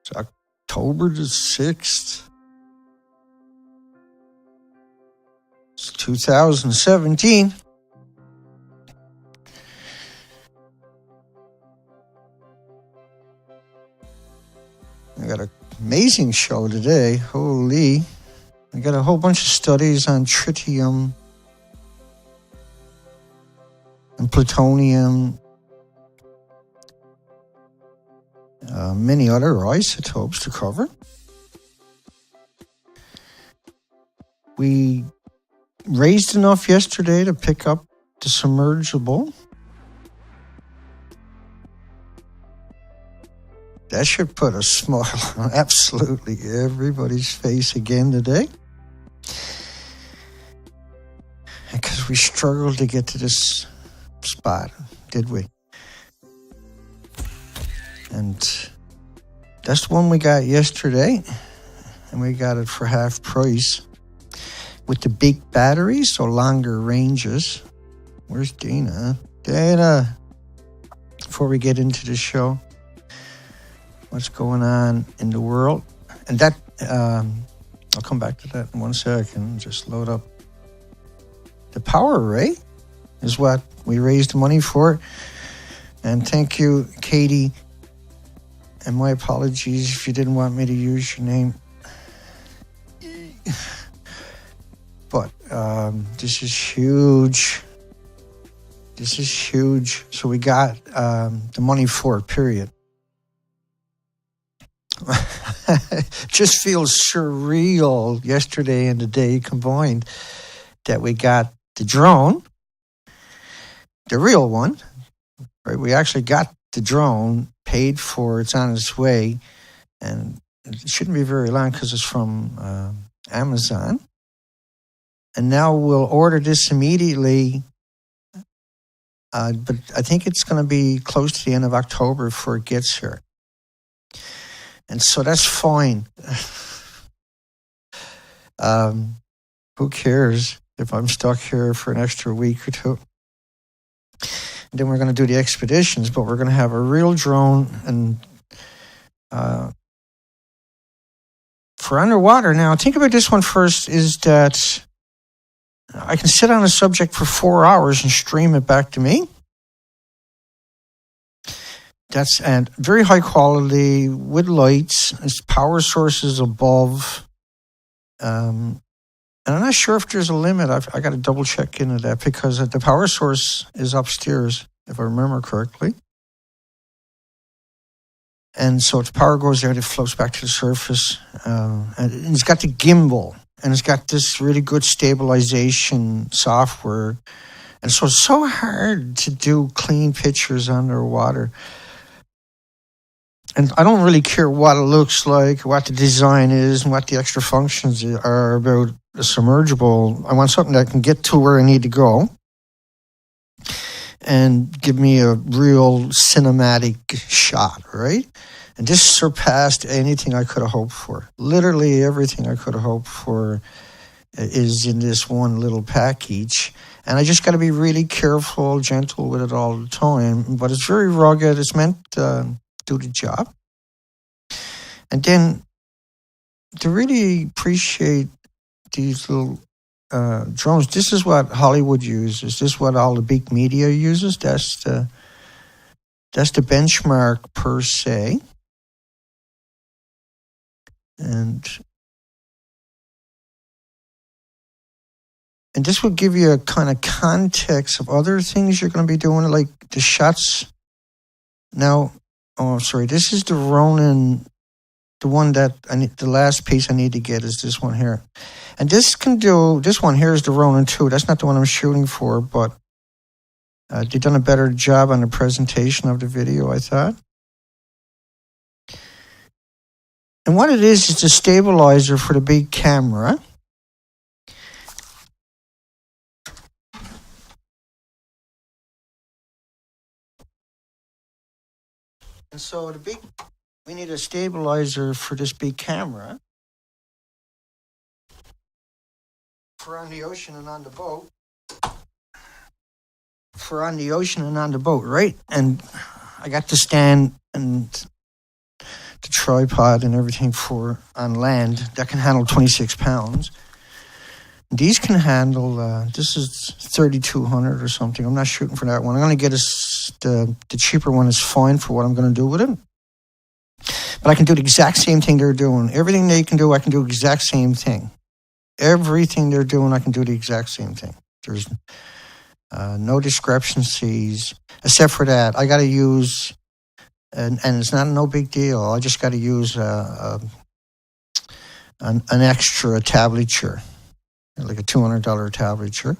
It's October the 6th. It's 2017. I got an amazing show today. Holy. I got a whole bunch of studies on tritium and plutonium, many other isotopes to cover. We raised enough yesterday to pick up the submergible. That should put a smile on absolutely everybody's face again today. Because we struggled to get to this spot, did we? And that's the one we got yesterday. And we got it for half price. With the big batteries, so longer ranges. Where's Dana? Dana! Before we get into the show, what's going on in the world? And that, I'll come back to that in 1 second. Just load up. The power array is what we raised the money for. And thank you, Katie. And my apologies if you didn't want me to use your name. But this is huge. This is huge. So we got the money for it, period. Just feels surreal yesterday and today combined that we got the drone, the real one. Right? We actually got the drone, paid for, it's on its way, and it shouldn't be very long because it's from Amazon. And now we'll order this immediately, but I think it's going to be close to the end of October before it gets here. And so that's fine. Who cares if I'm stuck here for an extra week or two? And then we're going to do the expeditions, but we're going to have a real drone and for underwater. Now, think about this one first, is that I can sit on a subject for 4 hours and stream it back to me. That's and very high quality with lights. Its power sources above. And I'm not sure if there's a limit. I got to double check into that because the power source is upstairs, if I remember correctly. And so if the power goes there, it floats back to the surface. And it's got the gimbal. And it's got this really good stabilization software. And so it's so hard to do clean pictures underwater. And I don't really care what it looks like, what the design is, and what the extra functions are about a submergible. I want something that can get to where I need to go and give me a real cinematic shot, right? And this surpassed anything I could have hoped for. Literally everything I could have hoped for is in this one little package. And I just got to be really careful, gentle with it all the time. But it's very rugged. It's meant to do the job. And then to really appreciate these little drones, this is what Hollywood uses. This is what all the big media uses. That's the benchmark per se. And this will give you a kind of context of other things you're going to be doing, like the shots. Now, this is the Ronin, the one that I need, the last piece I need to get is this one here. And this one here is the Ronin 2. That's not the one I'm shooting for, but they've done a better job on the presentation of the video, I thought. And what it is a stabilizer for the big camera. And so we need a stabilizer for this big camera. For on the ocean and on the boat. Right? And I got to stand and the tripod and everything for on land that can handle 26 pounds. These can handle, this is 3,200 or something. I'm not shooting for that one. I'm going to get the cheaper one is fine for what I'm going to do with it. But I can do the exact same thing they're doing. Everything they can do, I can do the exact same thing. Everything they're doing, I can do the exact same thing. There's no discrepancies, except for that. I got to use, and it's not no big deal. I just got to use an extra tablature, like a $200 tablature,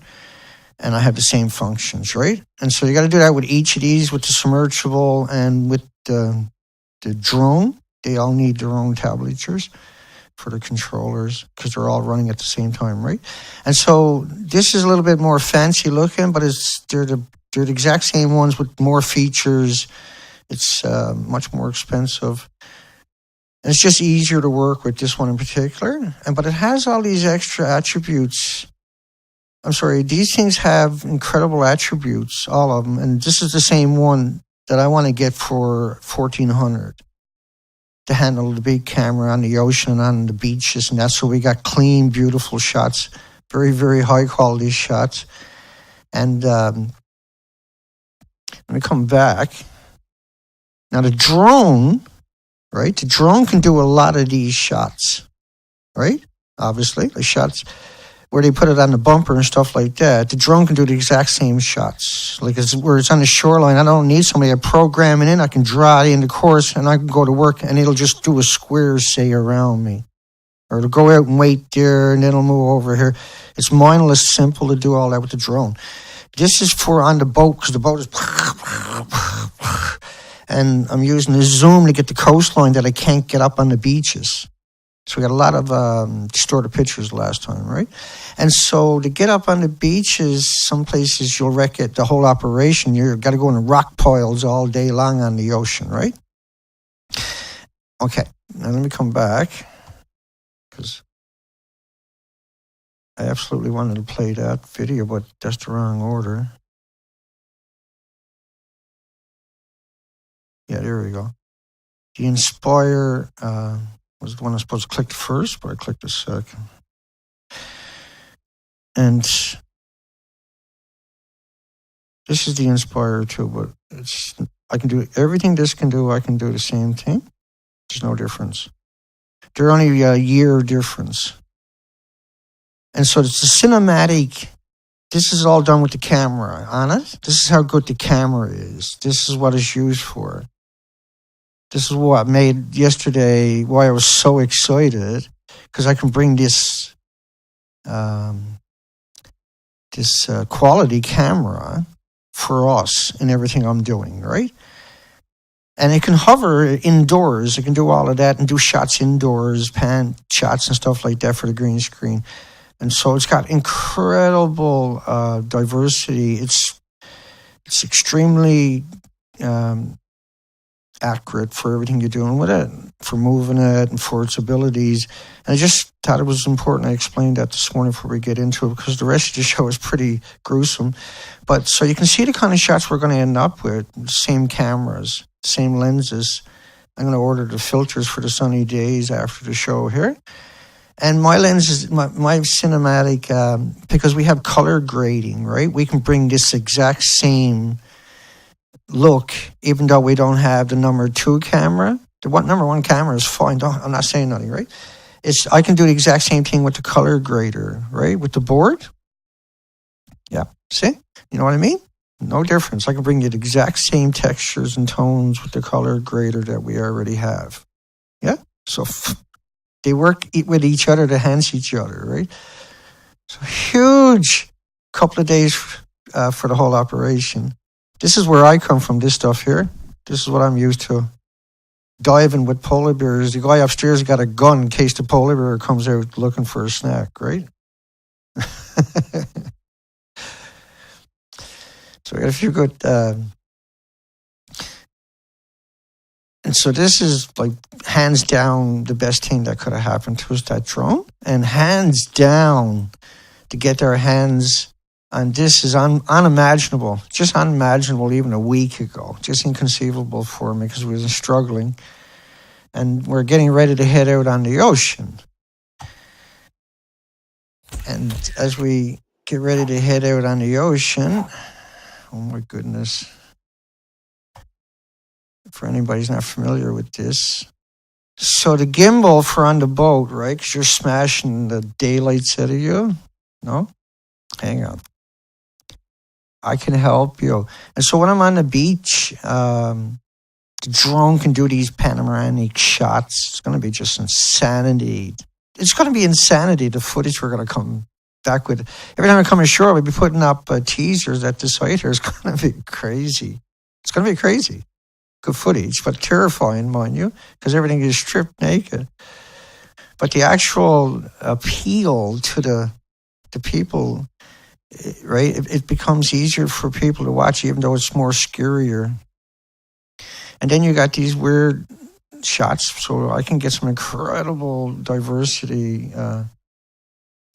and I have the same functions, right? And so you got to do that with each of these, with the submersible and with the drone. They all need their own tablatures for the controllers because they're all running at the same time, right? And so this is a little bit more fancy looking, but they're the exact same ones with more features. It's much more expensive. And it's just easier to work with, this one in particular. But it has all these extra attributes. I'm sorry, these things have incredible attributes, all of them. And this is the same one that I want to get for $1,400 to handle the big camera on the ocean and on the beaches. And that's so we got clean, beautiful shots, very, very high quality shots. And let me come back. Now the drone, right? The drone can do a lot of these shots, right? Obviously, the shots where they put it on the bumper and stuff like that. The drone can do the exact same shots. Like where it's on the shoreline, I don't need somebody to program it in. I can draw it in the course and I can go to work and it'll just do a square, say, around me. Or it'll go out and wait there and then it'll move over here. It's mindless simple to do all that with the drone. This is for on the boat because the boat is... And I'm using the zoom to get the coastline that I can't get up on the beaches. So we got a lot of distorted pictures last time, right? And so to get up on the beaches, some places you'll wreck it, the whole operation. You've got to go in the rock piles all day long on the ocean, right? Okay, now let me come back because I absolutely wanted to play that video, but that's the wrong order. Yeah, there we go. The Inspire was the one I was supposed to click first, but I clicked the second. And this is the Inspire too, but I can do everything this can do. I can do the same thing. There's no difference. They're only a year difference. And so it's the cinematic. This is all done with the camera on it. This is how good the camera is. This is what it's used for. This is what made yesterday, why I was so excited, because I can bring this quality camera for us in everything I'm doing, right? And it can hover indoors. It can do all of that and do shots indoors, pan shots and stuff like that for the green screen. And so it's got incredible diversity. It's extremely accurate for everything you're doing with it, for moving it and for its abilities. And I just thought it was important I explained that this morning before we get into it, because the rest of the show is pretty gruesome. But so you can see the kind of shots we're going to end up with. Same cameras, same lenses. I'm going to order the filters for the sunny days after the show here. And my lenses, my cinematic, because we have color grading, right? We can bring this exact same look, even though we don't have the number 2 camera. The number 1 camera is fine. I'm not saying nothing, right? I can do the exact same thing with the color grader, right? With the board. Yeah, see? You know what I mean? No difference. I can bring you the exact same textures and tones with the color grader that we already have. Yeah? So they work with each other to enhance each other, right? So huge couple of days for the whole operation. This is where I come from, this stuff here. This is what I'm used to. Diving with polar bears. The guy upstairs got a gun in case the polar bear comes out looking for a snack, right? So I got a few good... and so this is like hands down the best thing that could have happened to us, that drone. And hands down to get their hands... And this is unimaginable, just unimaginable even a week ago, just inconceivable for me because we were struggling. and we're getting ready to head out on the ocean. And as we get ready to head out on the ocean, oh my goodness, for anybody who's not familiar with this. So the gimbal for on the boat, right, because you're smashing the daylights out of you. No? Hang on. I can help you. And so when I'm on the beach, the drone can do these panoramic shots. It's going to be just insanity. It's going to be insanity, the footage we're going to come back with. Every time I come ashore, we'll be putting up teasers at the site here. It's going to be crazy. It's going to be crazy. Good footage, but terrifying, mind you, because everything is stripped naked. But the actual appeal to the people, right, it becomes easier for people to watch, even though it's more scarier. And then you got these weird shots, so I can get some incredible diversity.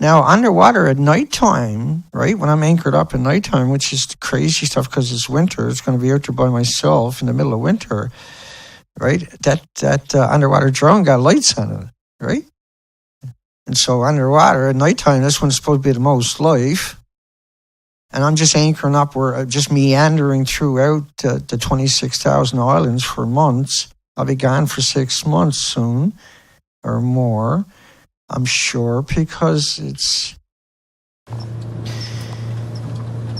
Now, underwater at nighttime, right, when I'm anchored up at nighttime, which is crazy stuff because it's winter, it's going to be out there by myself in the middle of winter, right, that underwater drone got lights on it, right? And so underwater at nighttime, that's when it's supposed to be the most life. And I'm just anchoring up, we're just meandering throughout the 26,000 islands for months. I'll be gone for 6 months soon or more, I'm sure, because it's,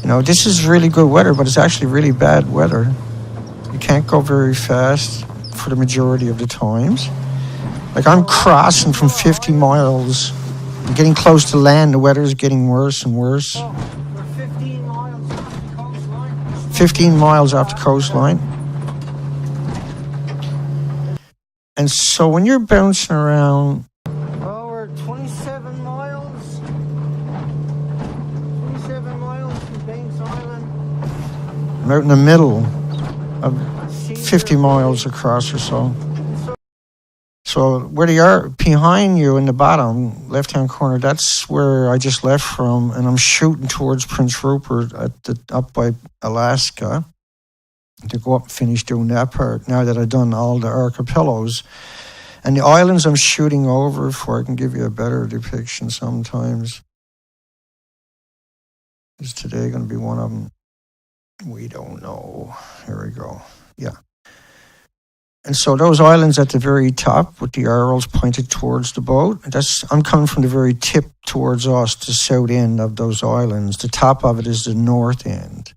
this is really good weather, but it's actually really bad weather. You can't go very fast for the majority of the times. Like I'm crossing from 50 miles. I'm getting close to land. The weather is getting worse and worse. We're 15 miles off the coastline. 15 miles off the coastline. And so when you're bouncing around, Well, we're 27 miles. 27 miles from Banks Island. I'm out in the middle of 50 miles across or so. So where they are behind you in the bottom left-hand corner, that's where I just left from, and I'm shooting towards Prince Rupert up by Alaska to go up and finish doing that part now that I've done all the archipelagos. And the islands I'm shooting over for, I can give you a better depiction sometimes. Is today going to be one of them? We don't know. Here we go. Yeah. And so those islands at the very top with the arrows pointed towards the boat, I'm coming from the very tip towards us, the south end of those islands. The top of it is the north end.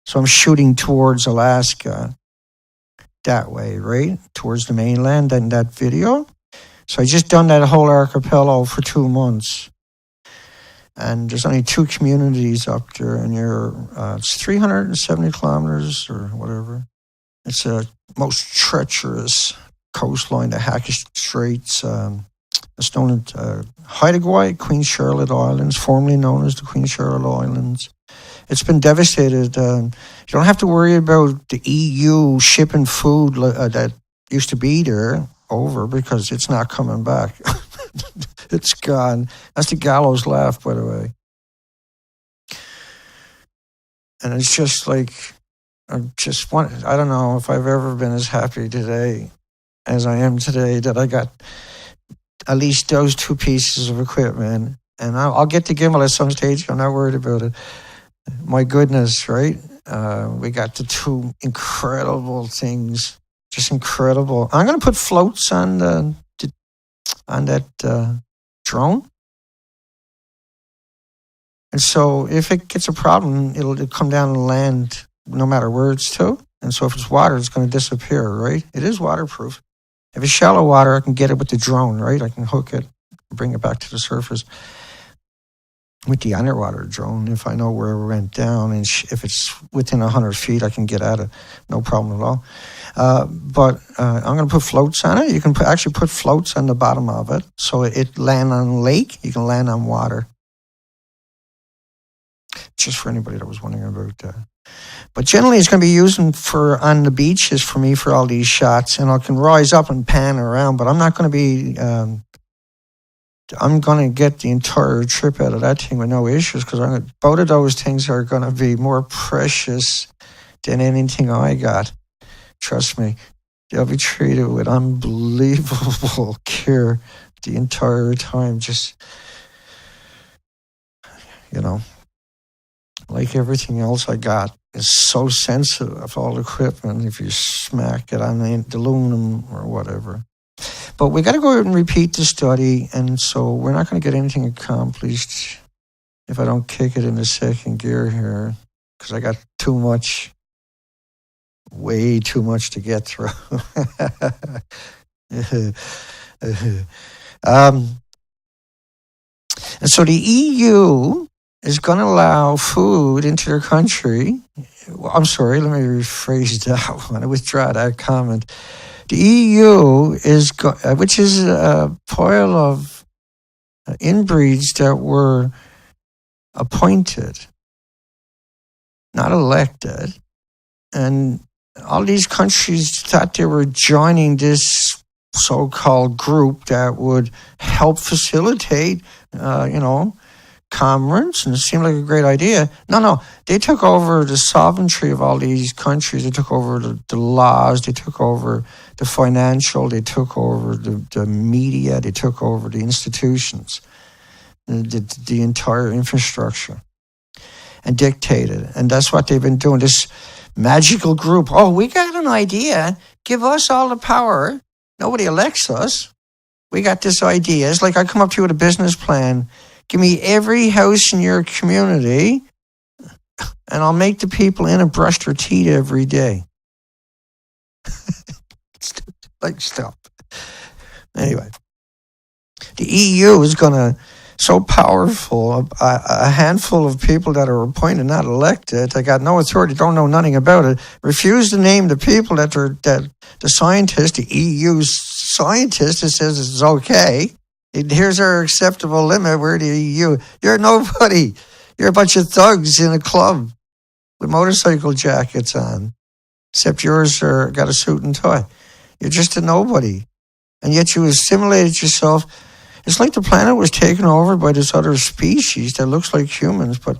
So I'm shooting towards Alaska that way, right? Towards the mainland in that video. So I just done that whole archipelago for 2 months. And there's only 2 communities up there, and it's 370 kilometers or whatever. It's a most treacherous coastline, the Hackish Straits. It's known as Haida Gwaii, Queen Charlotte Islands, formerly known as the Queen Charlotte Islands. It's been devastated. You don't have to worry about the EU shipping food that used to be there over, because it's not coming back. It's gone. That's the gallows laugh, by the way. And it's just like, I don't know if I've ever been as happy today as I am today that I got at least those 2 pieces of equipment. And I'll get the gimbal at some stage. I'm not worried about it. My goodness, right? We got the 2 incredible things. Just incredible. I'm going to put floats on that drone. And so if it gets a problem, it'll come down and land no matter where it's to. And so if it's water, it's going to disappear, right? It is waterproof. If it's shallow water, I can get it with the drone, right? I can hook it, bring it back to the surface with the underwater drone. If I know where it went down, and if it's within 100 feet, I can get at it. No problem at all. But I'm going to put floats on it. You can actually put floats on the bottom of it. So it land on a lake. You can land on water. Just for anybody that was wondering about that. But generally, it's going to be used on the beaches for me for all these shots. And I can rise up and pan around, but I'm not going to be... I'm going to get the entire trip out of that thing with no issues, because both of those things are going to be more precious than anything I got. Trust me. They'll be treated with unbelievable care the entire time. Just, like everything else I got, is so sensitive, all the equipment, if you smack it on the aluminum or whatever. But we got to go out and repeat the study, and so we're not going to get anything accomplished if I don't kick it into second gear here, because I got way too much to get through. And so the EU is going to allow food into their country. Well, I'm sorry, let me rephrase that one. I withdraw that comment. The EU is, which is a pile of inbreeds that were appointed, not elected, and all these countries thought they were joining this so-called group that would help facilitate, commerce, and it seemed like a great idea. No, they took over the sovereignty of all these countries. They took over the laws. They took over the financial. They took over the media. They took over the institutions, the entire infrastructure, and dictated. And that's what they've been doing. This magical group. Oh, we got an idea. Give us all the power. Nobody elects us. We got this idea. It's like I come up to you with a business plan. Give me every house in your community, and I'll make the people in it brush their teeth every day. Like, stop. Anyway, the EU is going to, so powerful, a handful of people that are appointed, not elected, they got no authority, don't know nothing about it, refuse to name the people that the scientists, the EU scientist that says it's okay. Here's our acceptable limit. We're the EU. You're nobody. You're a bunch of thugs in a club with motorcycle jackets on, except yours got a suit and tie. You're just a nobody. And yet you assimilated yourself. It's like the planet was taken over by this other species that looks like humans, but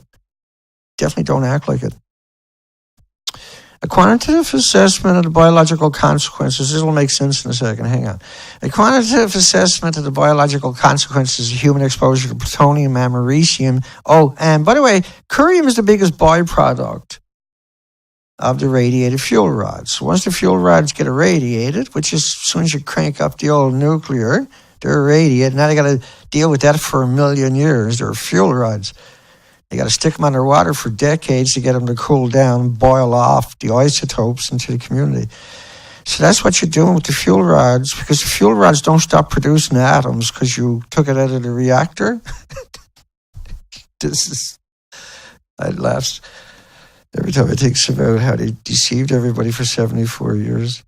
definitely don't act like it. A quantitative assessment of the biological consequences. This will make sense in a second. Hang on. A quantitative assessment of the biological consequences of human exposure to plutonium, americium. Oh, and by the way, curium is the biggest byproduct of the radiated fuel rods. So once the fuel rods get irradiated, which is as soon as you crank up the old nuclear, they're irradiated. Now they got to deal with that for 1 million years. They're fuel rods. They got to stick them underwater for decades to get them to cool down and boil off the isotopes into the community. So that's what you're doing with the fuel rods, because the fuel rods don't stop producing atoms because you took it out of the reactor. I laugh every time I think about how they deceived everybody for 74 years.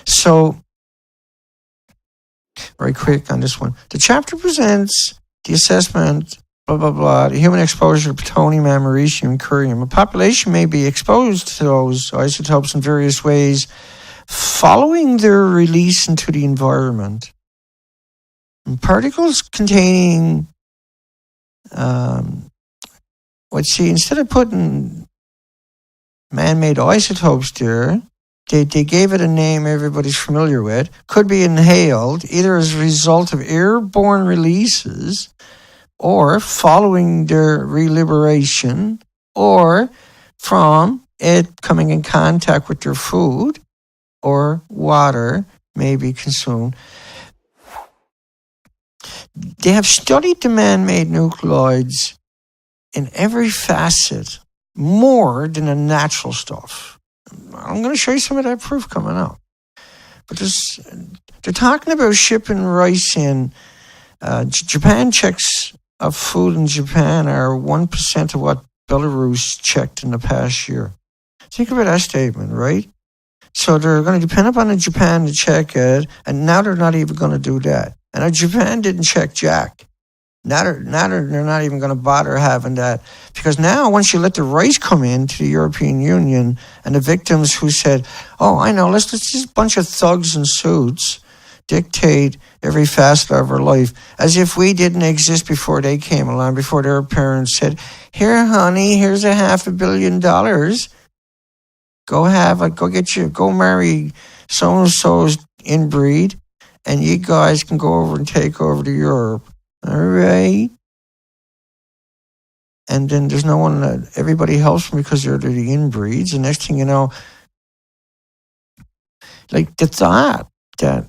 So, very quick on this one. The chapter presents the assessment, blah, blah, blah, the human exposure to plutonium, americium, and curium. A population may be exposed to those isotopes in various ways following their release into the environment. And particles containing, instead of putting man-made isotopes there, they gave it a name everybody's familiar with, could be inhaled either as a result of airborne releases or following their reliberation, or from it coming in contact with their food or water may be consumed. They have studied the man-made nuclides in every facet more than the natural stuff. I'm going to show you some of that proof coming up. But they're talking about shipping rice in. Japan checks of food in Japan are 1% of what Belarus checked in the past year. Think about that statement, right? So they're going to depend upon Japan to check it, and now they're not even going to do that. And Japan didn't check jack. Now they're not even going to bother having that, because now once you let the rice come into the European Union and the victims who said, oh, I know, let's just a bunch of thugs in suits dictate every facet of our life, as if we didn't exist before they came along, before their parents said, here, honey, here's $500 million. Go marry so-and-so's inbreed, and you guys can go over and take over to Europe. All right? And then there's no one that everybody helps them because they're the inbreeds. And next thing you know, like the thought that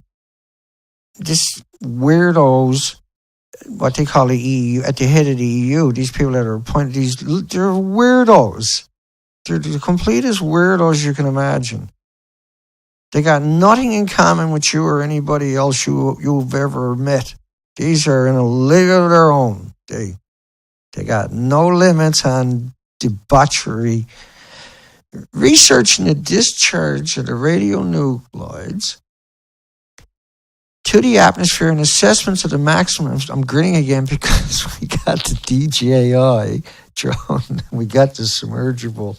this weirdos, what they call the EU, at the head of the EU, these people that are appointed, they're weirdos. They're the completest weirdos you can imagine. They got nothing in common with you or anybody else you've ever met. These are in a league of their own. They got no limits on debauchery. Researching the discharge of the radionuclides to the atmosphere and assessments of the maximum. I'm grinning again because we got the DJI drone. We got the submergible.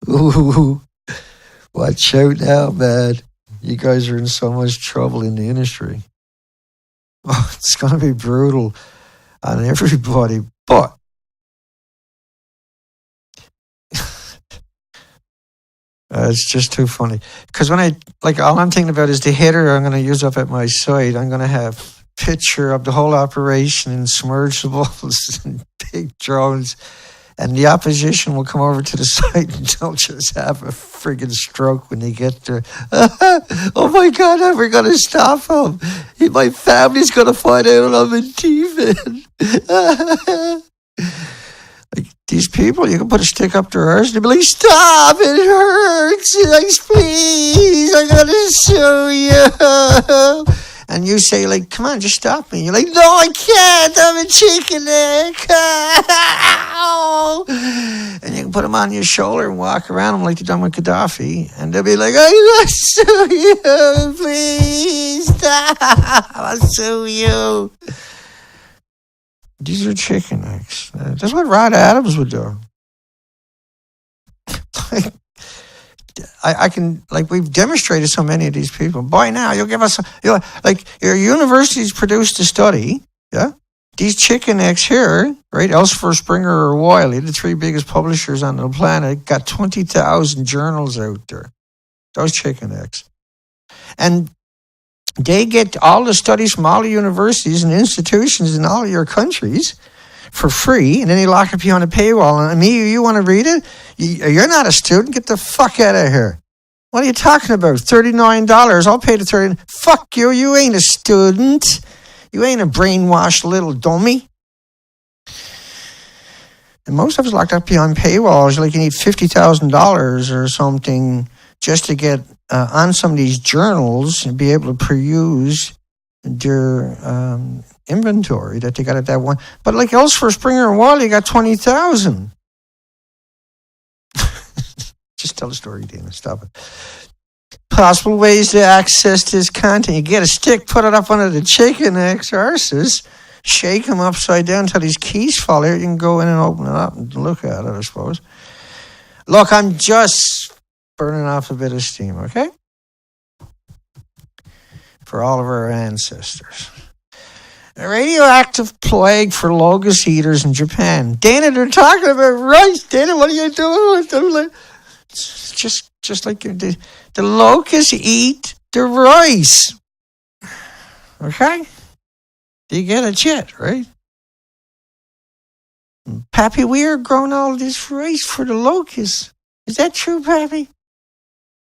Ooh, watch out now, man. You guys are in so much trouble in the industry. Oh, it's going to be brutal on everybody. But it's just too funny. Because all I'm thinking about is the header I'm going to use up at my site. I'm going to have picture of the whole operation in submersibles and big drones. And the opposition will come over to the site and they'll just have a friggin' stroke when they get there. Oh my God, how we're going to stop him? My family's going to find out I'm in TV. Like these people, you can put a stick up their arse and they'll be like, stop, it hurts. Like, please, I'm going to sue you. And you say, like, come on, just stop me. You're like, no, I can't. I'm a chicken neck. And you can put them on your shoulder and walk around them like you've done with Gaddafi. And they'll be like, I'll sue you. Please stop. I'll sue you. These are chicken necks. That's what Rod Adams would do. I can, like, we've demonstrated so many of these people. Boy, now you'll give us, like, your universities produced a study, yeah? These chicken necks here, right? Elsevier, Springer, or Wiley, the three biggest publishers on the planet, got 20,000 journals out there. Those chicken necks. And they get all the studies from all the universities and institutions in all of your countries for free, and then they lock up you on a paywall. And you want to read it? You're not a student. Get the fuck out of here. What are you talking about? $39. I'll pay the $30. Fuck you. You ain't a student. You ain't a brainwashed little dummy. And most of us locked up behind paywalls. Like you need $50,000 or something just to get on some of these journals and be able to peruse their inventory that they got at that one. But like Elsevier, Springer, and Wiley got 20,000. Just tell the story, Dana. Stop it. Possible ways to access this content. You get a stick, put it up under the chicken necks, arses, shake them upside down until these keys fall out. You can go in and open it up and look at it, I suppose. Look, I'm just burning off a bit of steam, okay? For all of our ancestors. A radioactive plague for locust eaters in Japan. Dana, they're talking about rice. Dana, what are you doing? It's just like the locusts eat the rice. Okay? You get it yet, right? Pappy, we are growing all this rice for the locusts. Is that true, Pappy?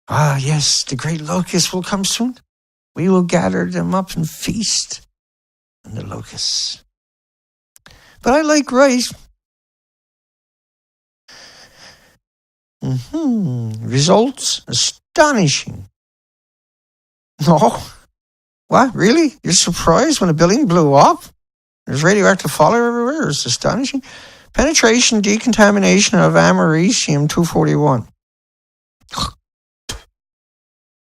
Ah, yes, the great locusts will come soon. We will gather them up and feast on the locusts. But I like rice. Results astonishing. No? What? Really? You're surprised when a building blew up? There's radioactive fallout everywhere? It's astonishing. Penetration, decontamination of americium-241.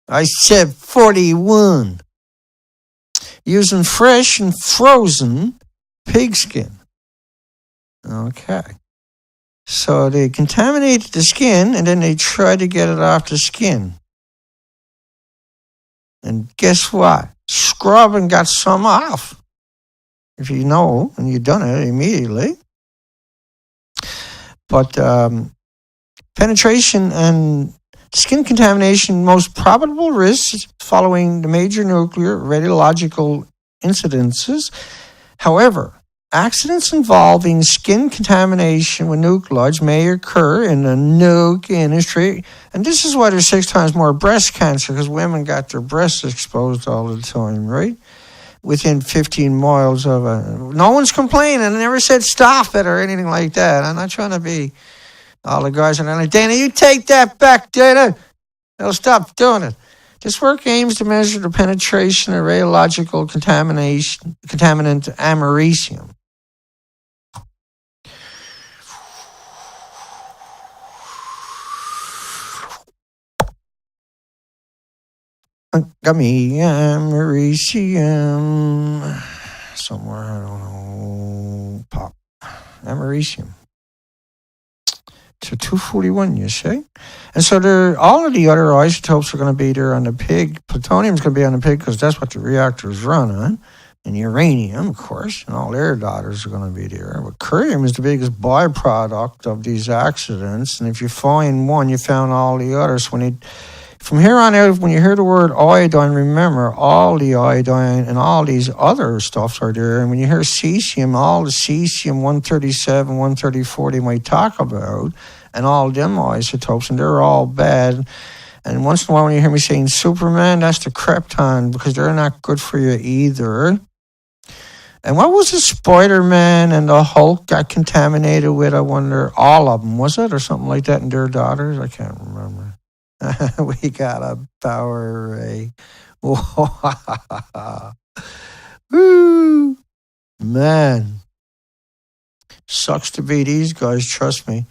I said 41. Using fresh and frozen pigskin. Okay. So they contaminated the skin and then they tried to get it off the skin. And guess what? Scrub and got some off. If you know and you've done it immediately. But penetration and skin contamination, most probable risks following the major nuclear radiological incidences. However, accidents involving skin contamination with nuclides may occur in the nuke industry, and this is why there's 6 times more breast cancer, because women got their breasts exposed all the time, right? Within 15 miles of a... No one's complaining. I never said stop it or anything like that. I'm not trying to be... All the guys are like, Dana, you take that back, Dana. They'll stop doing it. This work aims to measure the penetration of radiological contaminant americium. Got me americium somewhere, I don't know. Pop. Americium. To 241, you see? And so all of the other isotopes are going to be there on the pig. Plutonium is going to be on the pig because that's what the reactors run on. And uranium, of course, and all their daughters are going to be there. But curium is the biggest byproduct of these accidents. And if you find one, you found all the others. From here on out, when you hear the word iodine, remember all the iodine and all these other stuffs are there. And when you hear cesium, all the cesium-137, 134 they might talk about, and all them isotopes, and they're all bad. And once in a while when you hear me saying Superman, that's the krypton, because they're not good for you either. And what was the Spider-Man and the Hulk got contaminated with, I wonder? All of them, was it? Or something like that, and their daughters? I can't remember. We got a power ray. Woo! Man. Sucks to be these guys, trust me.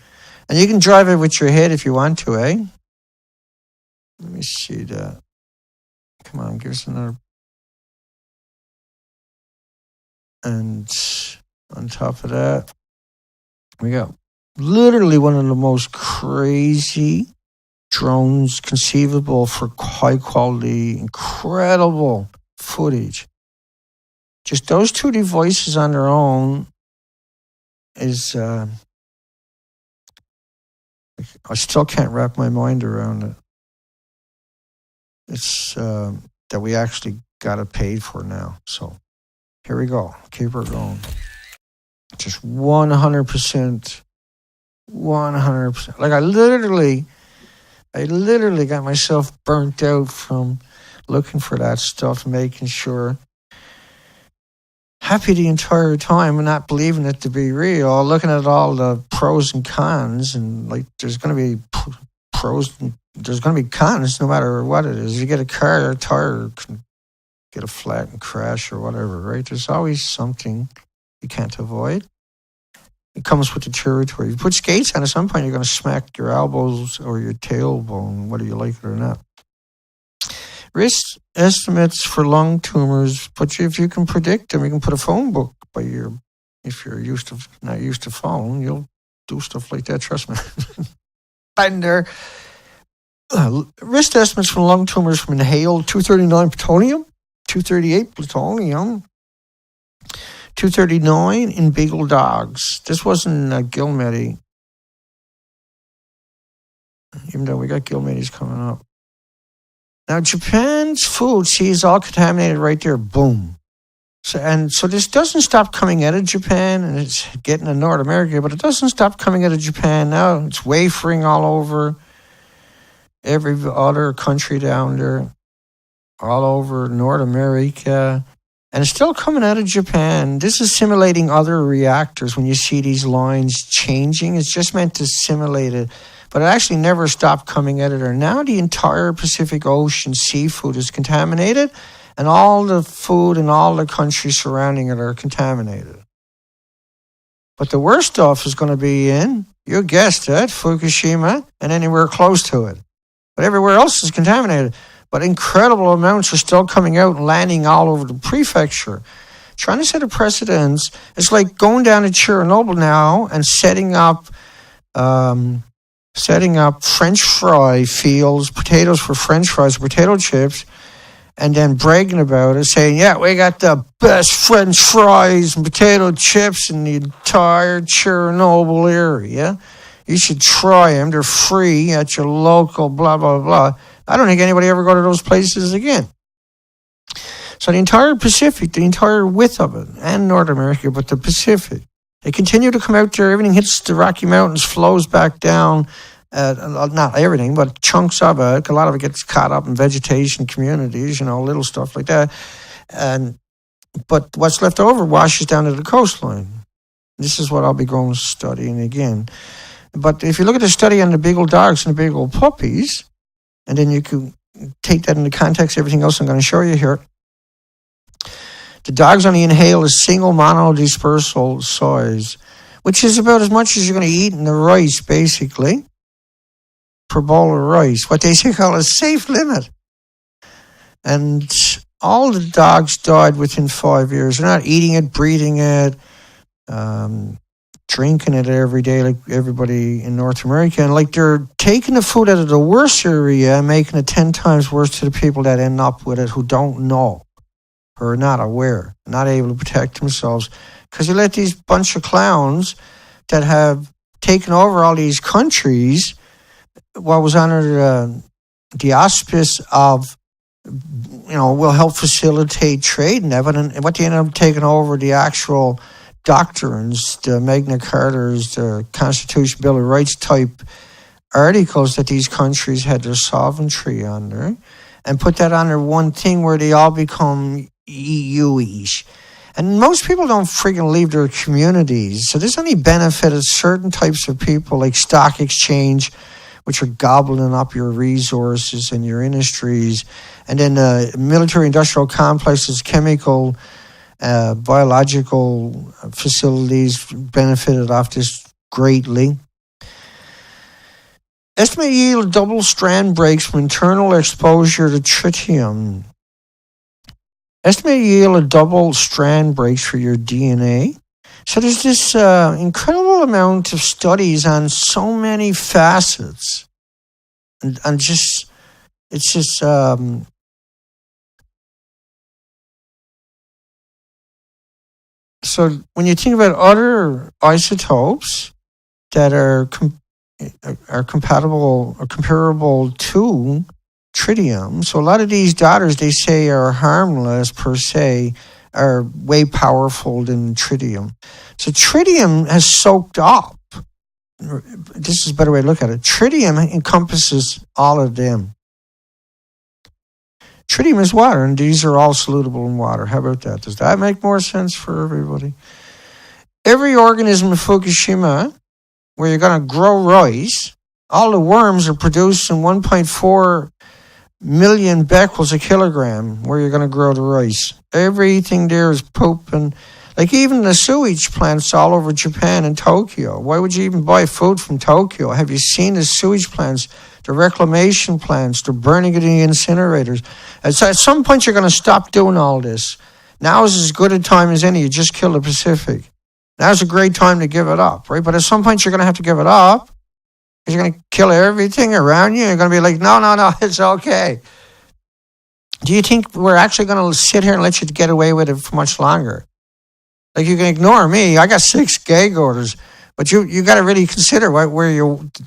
And you can drive it with your head if you want to, eh? Let me see that. Come on, give us another. And on top of that, we got literally one of the most crazy drones conceivable for high quality, incredible footage. Just those 2 devices on their own is, I still can't wrap my mind around it. It's that we actually got it paid for now. So here we go. Keep her going. Just 100%. 100%. Like I literally got myself burnt out from looking for that stuff, making sure. Happy the entire time and not believing it to be real, looking at all the pros and cons, and like there's going to be pros, and there's going to be cons no matter what it is. You get a car, a tire can get a flat and crash or whatever, right? There's always something you can't avoid. It comes with the territory. If you put skates on, at some point you're going to smack your elbows or your tailbone, whether you like it or not. Risk estimates for lung tumors, but if you can predict them, you can put a phone book by if you're not used to phone, you'll do stuff like that, trust me. And there, risk estimates for lung tumors from inhaled 239 plutonium, 238 plutonium, 239 in beagle dogs. This wasn't Gilmedi, even though we got Gilmedis coming up. Now, Japan's food, see, is all contaminated right there. Boom. So this doesn't stop coming out of Japan, and it's getting to North America, but it doesn't stop coming out of Japan now. It's wafering all over every other country down there, all over North America. And it's still coming out of Japan. This is simulating other reactors. When you see these lines changing, it's just meant to simulate it. But it actually never stopped coming out of there. Now the entire Pacific Ocean seafood is contaminated, and all the food in all the countries surrounding it are contaminated. But the worst stuff is going to be in, you guessed it, Fukushima, and anywhere close to it. But everywhere else is contaminated. But incredible amounts are still coming out and landing all over the prefecture. Trying to set a precedence. It's like going down to Chernobyl now and setting up French fry fields, potatoes for French fries, potato chips, and then bragging about it, saying, yeah, we got the best French fries and potato chips in the entire Chernobyl area. You should try them. They're free at your local blah, blah, blah. I don't think anybody ever go to those places again. So the entire Pacific, the entire width of it, and North America, but the Pacific, they continue to come out there. Everything hits the Rocky Mountains, flows back down. Not everything, but chunks of it. A lot of it gets caught up in vegetation communities, little stuff like that. But what's left over washes down to the coastline. This is what I'll be going studying again. But if you look at the study on the big old dogs and the big old puppies, and then you can take that into context, everything else I'm going to show you here. The dogs only inhale a single monodispersal size, which is about as much as you're going to eat in the rice, basically, per bowl of rice. What they call a safe limit. And all the dogs died within 5 years. They're not eating it, breathing it, drinking it every day like everybody in North America. And like they're taking the food out of the worst area and making it 10 times worse to the people that end up with it who don't know or are not aware, not able to protect themselves. Because you let these bunch of clowns that have taken over all these countries, what was under the auspice of, will help facilitate trade and everything. And what they ended up taking over the actual doctrines, the Magna Cartas, the Constitution, Bill of Rights type articles that these countries had their sovereignty under, and put that under one thing where they all become EU-ish. And most people don't freaking leave their communities. So this only benefited certain types of people like stock exchange, which are gobbling up your resources and your industries. And then military industrial complexes, chemical, biological facilities benefited off this greatly. Estimated yield of double strand breaks from internal exposure to tritium. Estimated yield of double strand breaks for your DNA. So there's this incredible amount of studies on so many facets. And it's just so when you think about other isotopes that are compatible or comparable to tritium, so a lot of these daughters they say are harmless per se, are way powerful than tritium. So tritium has soaked up. This is a better way to look at it. Tritium encompasses all of them. Tritium is water, and these are all solutable in water. How about that? Does that make more sense for everybody? Every organism in Fukushima, where you're going to grow rice, all the worms are producing 1.4 million becquerels a kilogram where you're going to grow the rice. Everything there is pooping. Like even the sewage plants all over Japan and Tokyo. Why would you even buy food from Tokyo? Have you seen the sewage plants, the reclamation plants? They're burning it in the incinerators. And so at some point you're going to stop doing all this. Now is as good a time as any. You just killed the Pacific. Now's a great time to give it up, right? But at some point you're going to have to give it up. Because you're going to kill everything around you. You're going to be like, no, it's okay. Do you think we're actually going to sit here and let you get away with it for much longer? Like you can ignore me. I got 6 gag orders. But you got to really consider where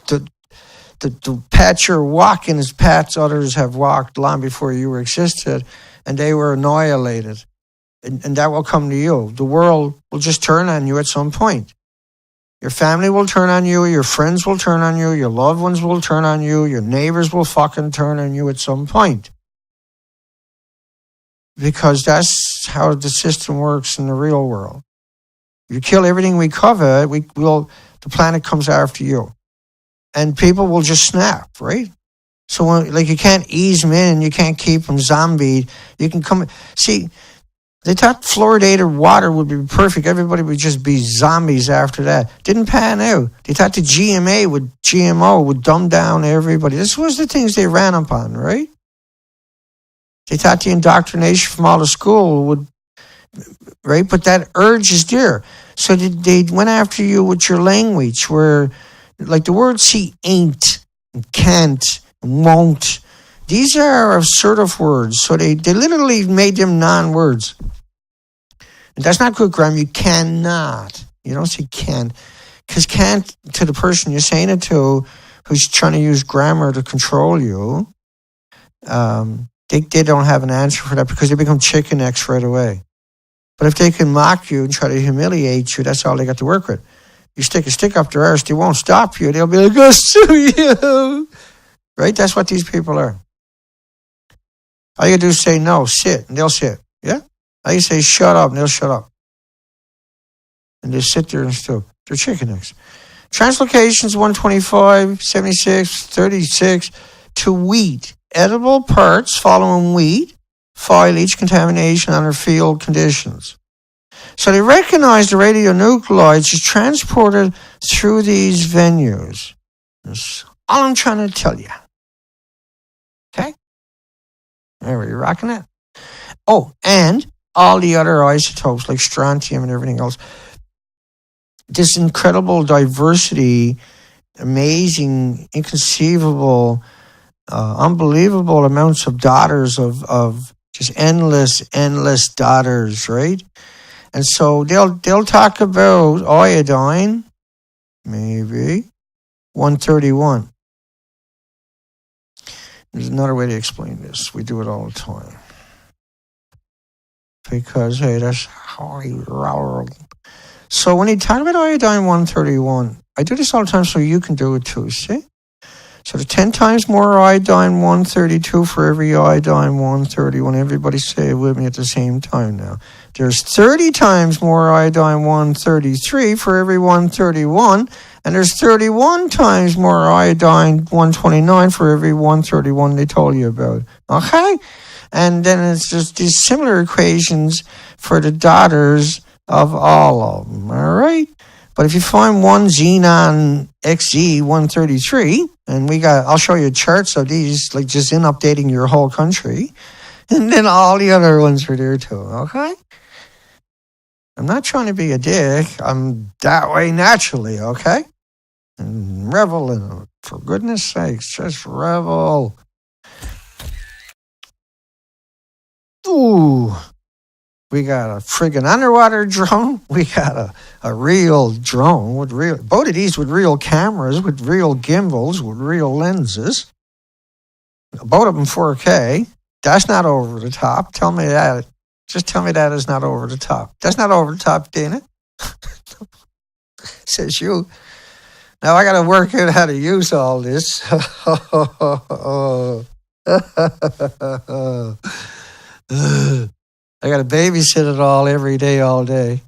the paths you're walking is paths others have walked long before you existed. And they were annihilated. And that will come to you. The world will just turn on you at some point. Your family will turn on you. Your friends will turn on you. Your loved ones will turn on you. Your neighbors will fucking turn on you at some point. Because that's how the system works in the real world. You kill everything we cover, the planet comes after you. And people will just snap, right? So you can't ease them in and you can't keep them zombied. You can come... See... They thought fluoridated water would be perfect. Everybody would just be zombies after that. Didn't pan out. They thought the GMO would dumb down everybody. This was the things they ran upon, right? They thought the indoctrination from all the school would, right? But that urge is there. So they went after you with your language where, like the words see ain't, and can't, and won't. These are assertive words. So they literally made them non-words. And that's not good grammar. You cannot. You don't say can. Because can't, to the person you're saying it to, who's trying to use grammar to control you, they don't have an answer for that because they become chicken necks right away. But if they can mock you and try to humiliate you, that's all they got to work with. You stick a stick up their arse, they won't stop you. They'll be like, I'll sue you. Right? That's what these people are. All you do is say no, sit, and they'll sit. Yeah? All you say shut up, and they'll shut up. And they sit there and still. They're chicken necks. Translocations 125, 76, 36 to wheat. Edible parts following wheat, foliage, contamination under field conditions. So they recognize the radionuclides is transported through these venues. That's all I'm trying to tell you. Okay? Are you rocking it? Oh, and all the other isotopes like strontium and everything else. This incredible diversity, amazing, inconceivable, unbelievable amounts of daughters of just endless daughters, right? And so they'll talk about iodine, maybe 131. There's another way to explain this. We do it all the time. Because, hey, that's how we roll. So when you talk about iodine 131, I do this all the time so you can do it too, see? So there's 10 times more iodine 132 for every iodine 131. Everybody say it with me at the same time now. There's 30 times more iodine 133 for every 131. And there's 31 times more iodine 129 for every 131 they told you about. Okay? And then it's just these similar equations for the daughters of all of them. All right? But if you find one xenon XZ133, and I'll show you charts of these, like just in updating your whole country, and then all the other ones are there too, okay? I'm not trying to be a dick. I'm that way naturally, okay? And revel in it. For goodness sakes, just revel. Ooh. We got a friggin' underwater drone. We got a real drone both of these with real cameras, with real gimbals, with real lenses. Both of them 4K. That's not over the top. Tell me that. Just tell me that is not over the top. That's not over the top, Dana. Says you. Now I got to work out how to use all this. I got to babysit it all every day, all day.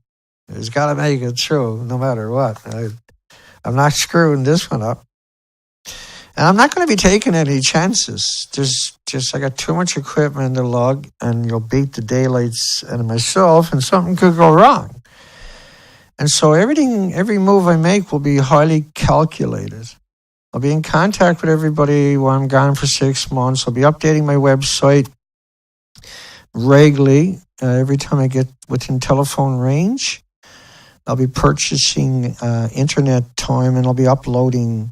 It's got to make it through, no matter what. I'm not screwing this one up. And I'm not going to be taking any chances. I got too much equipment in the lug, and you'll beat the daylights out of myself, and something could go wrong. And so every move I make will be highly calculated. I'll be in contact with everybody while I'm gone for 6 months. I'll be updating my website regularly. Every time I get within telephone range, I'll be purchasing internet time, and I'll be uploading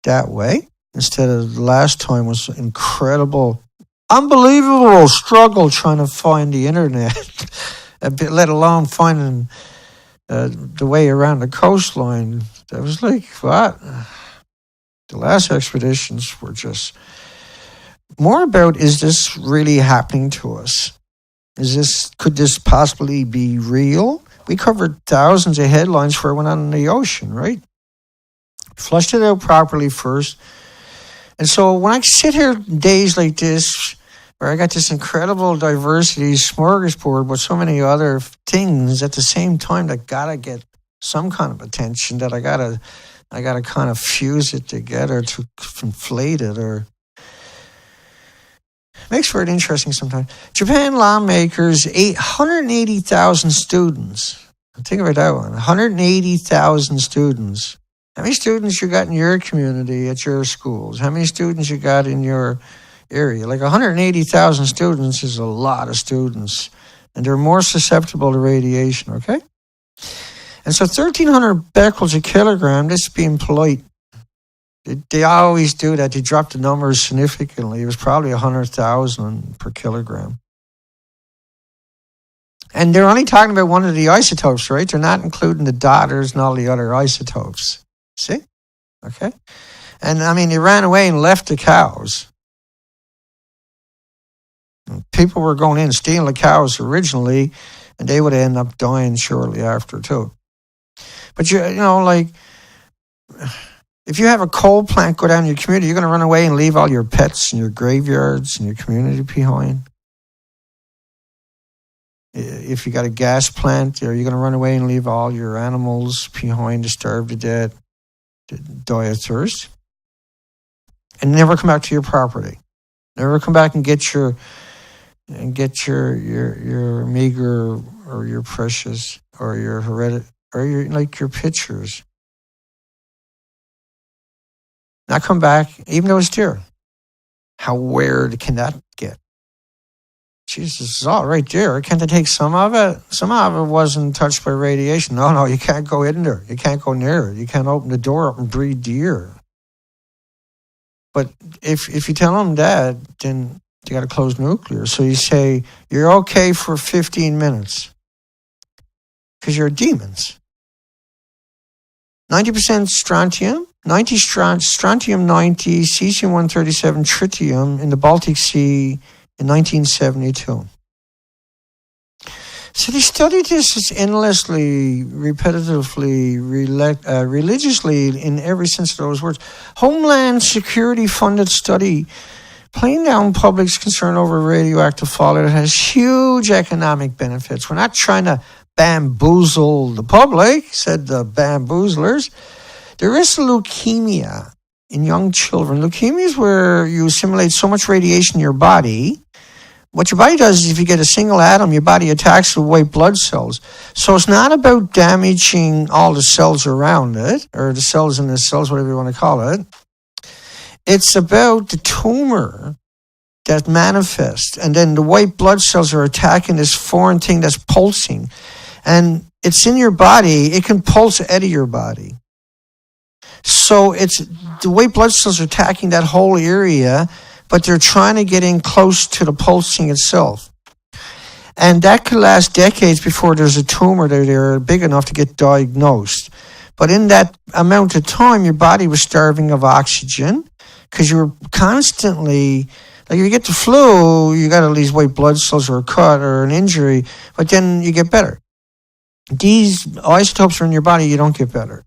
that way. Instead of the last time was incredible, unbelievable struggle trying to find the internet, let alone finding the way around the coastline. I was like, what? The last expeditions were just more about, is this really happening to us? Could this possibly be real? We covered thousands of headlines for it went on in the ocean, right? Flushed it out properly first. And so when I sit here days like this, where I got this incredible diversity smorgasbord with so many other things at the same time that gotta get some kind of attention, that I gotta kind of fuse it together to conflate it, or makes for it interesting sometimes. Japan lawmakers, 180,000 students. Think about that one. 180,000 students. How many students you got in your community at your schools? How many students you got in your area? Like 180,000 students is a lot of students, and they're more susceptible to radiation, okay? And so 1,300 becquerels a kilogram, this is being polite. They always do that. They drop the numbers significantly. It was probably 100,000 per kilogram. And they're only talking about one of the isotopes, right? They're not including the daughters and all the other isotopes. See? Okay. And I mean, they ran away and left the cows. People were going in and stealing the cows originally, and they would end up dying shortly after, too. But, you know, like, if you have a coal plant go down in your community, you're going to run away and leave all your pets and your graveyards and your community behind. If you got a gas plant, are you going to run away and leave all your animals behind to starve to death, to die of thirst? And never come back to your property. Never come back and get your meager or your precious or your hereditary or your pictures. Not come back, even though it's dear. How weird can that get? Jesus, it's all right there. Can't they take some of it? Some of it wasn't touched by radiation. No, you can't go in there. You can't go near it. You can't open the door up and breathe deer. But if you tell them that, then you got to close nuclear. So you say, you're okay for 15 minutes because you're demons. 90% strontium, 90 strontium 90, cesium-137, tritium in the Baltic Sea in 1972. So they studied this endlessly, repetitively, religiously in every sense of those words. Homeland Security funded study playing down public's concern over radioactive fallout has huge economic benefits. We're not trying to bamboozle the public, said the bamboozlers. There is leukemia in young children. Leukemia is where you assimilate so much radiation in your body. What your body does is if you get a single atom, your body attacks the white blood cells. So it's not about damaging all the cells around it, or the cells in the cells, whatever you want to call it. It's about the tumor that manifests. And then the white blood cells are attacking this foreign thing that's pulsing. And it's in your body. It can pulse out of your body. So it's the white blood cells are attacking that whole area, but they're trying to get in close to the pulsing itself. And that could last decades before there's a tumor that they're big enough to get diagnosed. But in that amount of time, your body was starving of oxygen because you were constantly, like if you get the flu, you got all these white blood cells or a cut or an injury, but then you get better. These isotopes are in your body, you don't get better.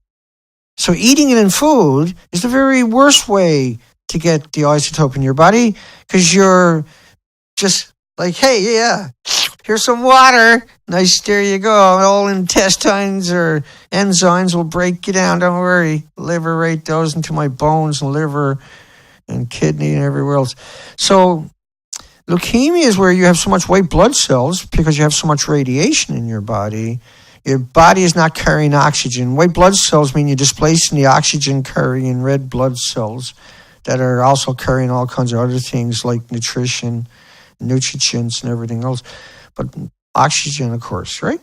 So eating it in food is the very worst way to get the isotope in your body because you're just like, hey, yeah, here's some water. Nice, there you go. All intestines or enzymes will break you down. Don't worry. Liver right goes into my bones and liver and kidney and everywhere else. So leukemia is where you have so much white blood cells because you have so much radiation in your body. Your body is not carrying oxygen. White blood cells mean you're displacing the oxygen carrying red blood cells that are also carrying all kinds of other things like nutrition, nutrients, and everything else. But oxygen, of course, right?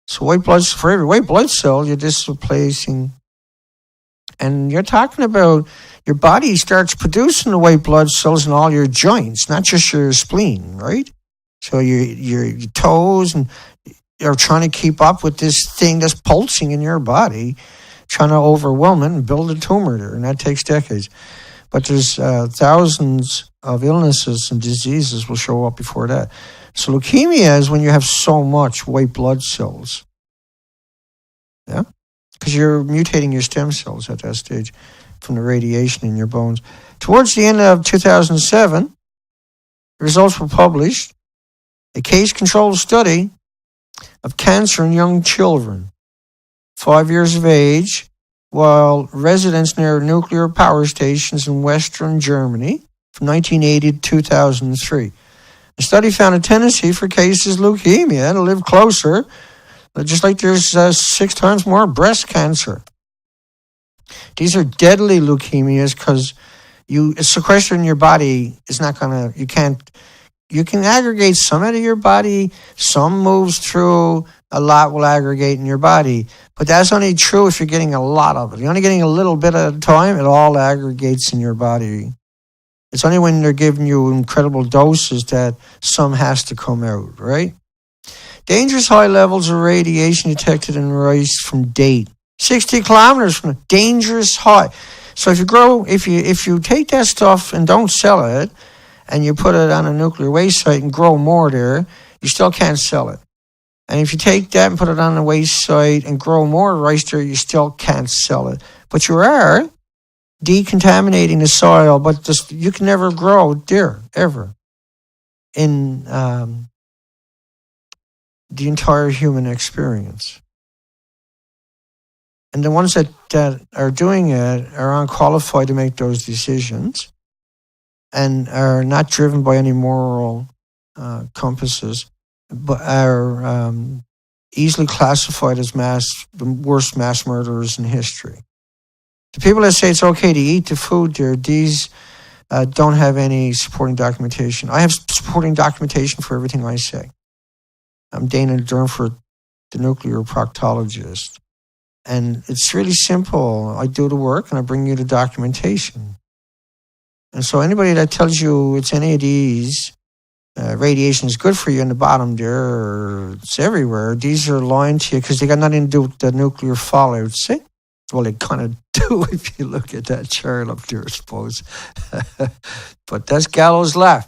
So for every white blood cell, you're displacing. And you're talking about your body starts producing the white blood cells in all your joints, not just your spleen, right? So your toes and are trying to keep up with this thing that's pulsing in your body, trying to overwhelm it and build a tumor there, and that takes decades. But there's thousands of illnesses and diseases will show up before that. So leukemia is when you have so much white blood cells. Yeah? Because you're mutating your stem cells at that stage from the radiation in your bones. Towards the end of 2007, the results were published. A case-controlled study of cancer in young children, 5 years of age, while residents near nuclear power stations in Western Germany from 1980 to 2003. The study found a tendency for cases of leukemia to live closer, just like there's 6 times more breast cancer. These are deadly leukemias because it's sequestered in your body. It's not going to, you can aggregate some out of your body, some moves through, a lot will aggregate in your body. But that's only true if you're getting a lot of it. You're only getting a little bit at a time, it all aggregates in your body. It's only when they're giving you incredible doses that some has to come out, right? Dangerous high levels of radiation detected in rice from date. 60 kilometers from dangerous high. So if you take that stuff and don't sell it, and you put it on a nuclear waste site and grow more there, you still can't sell it. And if you take that and put it on a waste site and grow more rice there, you still can't sell it. But you are decontaminating the soil, but you can never grow there, ever, in the entire human experience. And the ones that are doing it are unqualified to make those decisions and are not driven by any moral compasses, but are easily classified as the worst mass murderers in history. The people that say it's okay to eat the food there, these don't have any supporting documentation. I have supporting documentation for everything I say. I'm Dana Durnford, the nuclear proctologist. And it's really simple. I do the work and I bring you the documentation. And so anybody that tells you it's any of these, radiation is good for you in the bottom there, or it's everywhere, these are lying to you because they got nothing to do with the nuclear fallout. See? Well, they kind of do if you look at that chart up there, I suppose. But that's gallows laugh.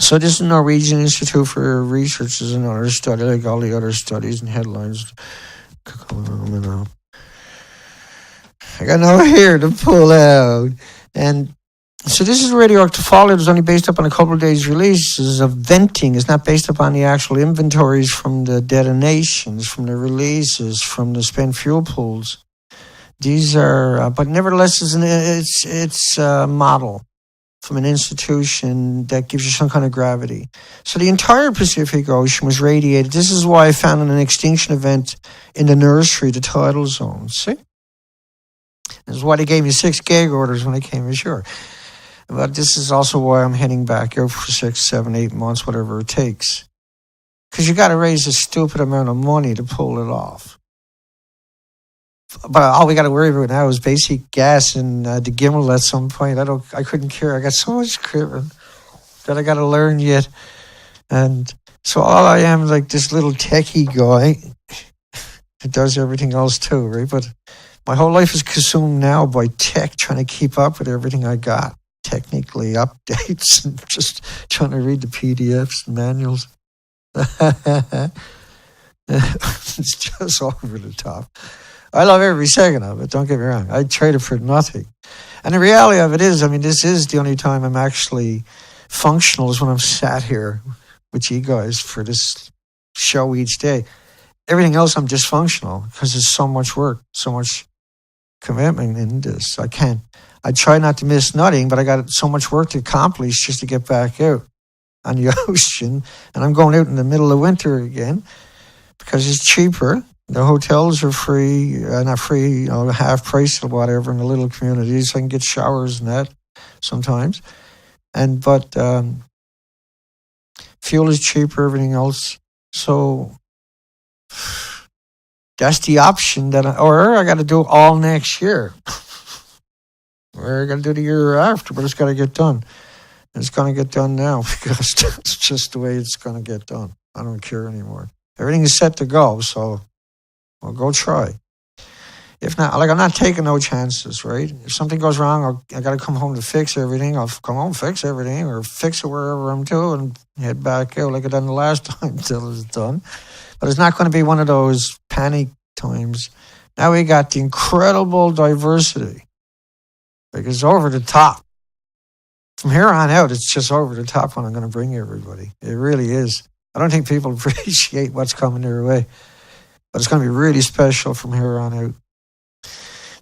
So this is the Norwegian Institute for Research is another study, like all the other studies and headlines. I got no hair to pull out. And so this is radioactive fallout. It's only based upon a couple of days' releases of venting. It's not based upon the actual inventories from the detonations, from the releases, from the spent fuel pools. These are, but nevertheless, it's a model from an institution that gives you some kind of gravity. So the entire Pacific Ocean was radiated. This is why I found an extinction event in the nursery, the tidal zone. See? This is why they gave me 6 gag orders when I came ashore. But this is also why I'm heading back out for 6, 7, 8 months, whatever it takes. Because you got to raise a stupid amount of money to pull it off. But all we got to worry about now is basic gas and the gimbal at some point. I couldn't care. I got so much equipment that I got to learn yet. And so all I am is like this little techie guy that does everything else too, right? But my whole life is consumed now by tech, trying to keep up with everything I got. Technically, updates, and just trying to read the PDFs and manuals. It's just over the top. I love every second of it, don't get me wrong. I'd trade it for nothing. And the reality of it is, I mean, this is the only time I'm actually functional is when I'm sat here with you guys for this show each day. Everything else, I'm dysfunctional because there's so much work, so much commitment in this. I try not to miss nothing, but I got so much work to accomplish just to get back out on the ocean. And I'm going out in the middle of winter again because it's cheaper. The hotels are free, not free, half price or whatever in the little communities. I can get showers and that sometimes. But fuel is cheaper, everything else. So that's the option or I got to do it all next year. Or I got to do the year after, but it's got to get done. It's going to get done now because that's just the way it's going to get done. I don't care anymore. Everything is set to go, so I'll go try. If not, I'm not taking no chances, right? If something goes wrong, I got to come home to fix everything. I'll come home, fix everything, or fix it wherever I'm to and head back out like I done the last time till it's done. But it's not going to be one of those panic times. Now we got the incredible diversity. Like it's over the top. From here on out, it's just over the top when I'm going to bring everybody. It really is. I don't think people appreciate what's coming their way. But it's going to be really special from here on out.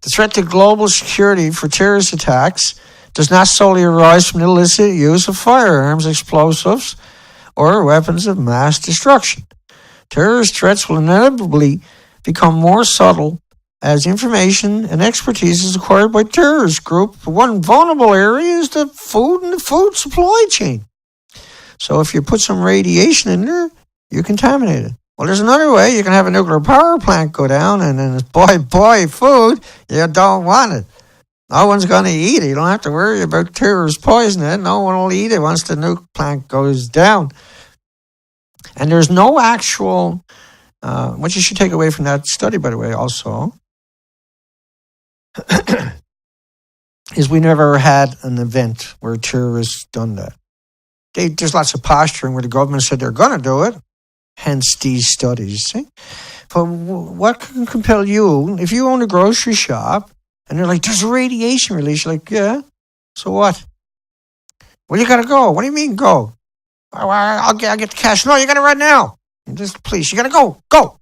The threat to global security for terrorist attacks does not solely arise from the illicit use of firearms, explosives, or weapons of mass destruction. Terrorist threats will inevitably become more subtle as information and expertise is acquired by terrorist group. One vulnerable area is the food and the food supply chain. So if you put some radiation in there, you contaminate it. Well, there's another way. You can have a nuclear power plant go down and then boy, food, you don't want it. No one's going to eat it. You don't have to worry about terrorists poisoning it. No one will eat it once the nuke plant goes down. And there's no actual, what you should take away from that study, by the way, also, is we never had an event where terrorists done that. There's lots of posturing where the government said they're going to do it, hence these studies. See? But what can compel you, if you own a grocery shop, and they're like, there's a radiation release, you're like, yeah, so what? Well, you got to go. What do you mean go? I'll get the cash. No, you got to right now. And just please, you got to go.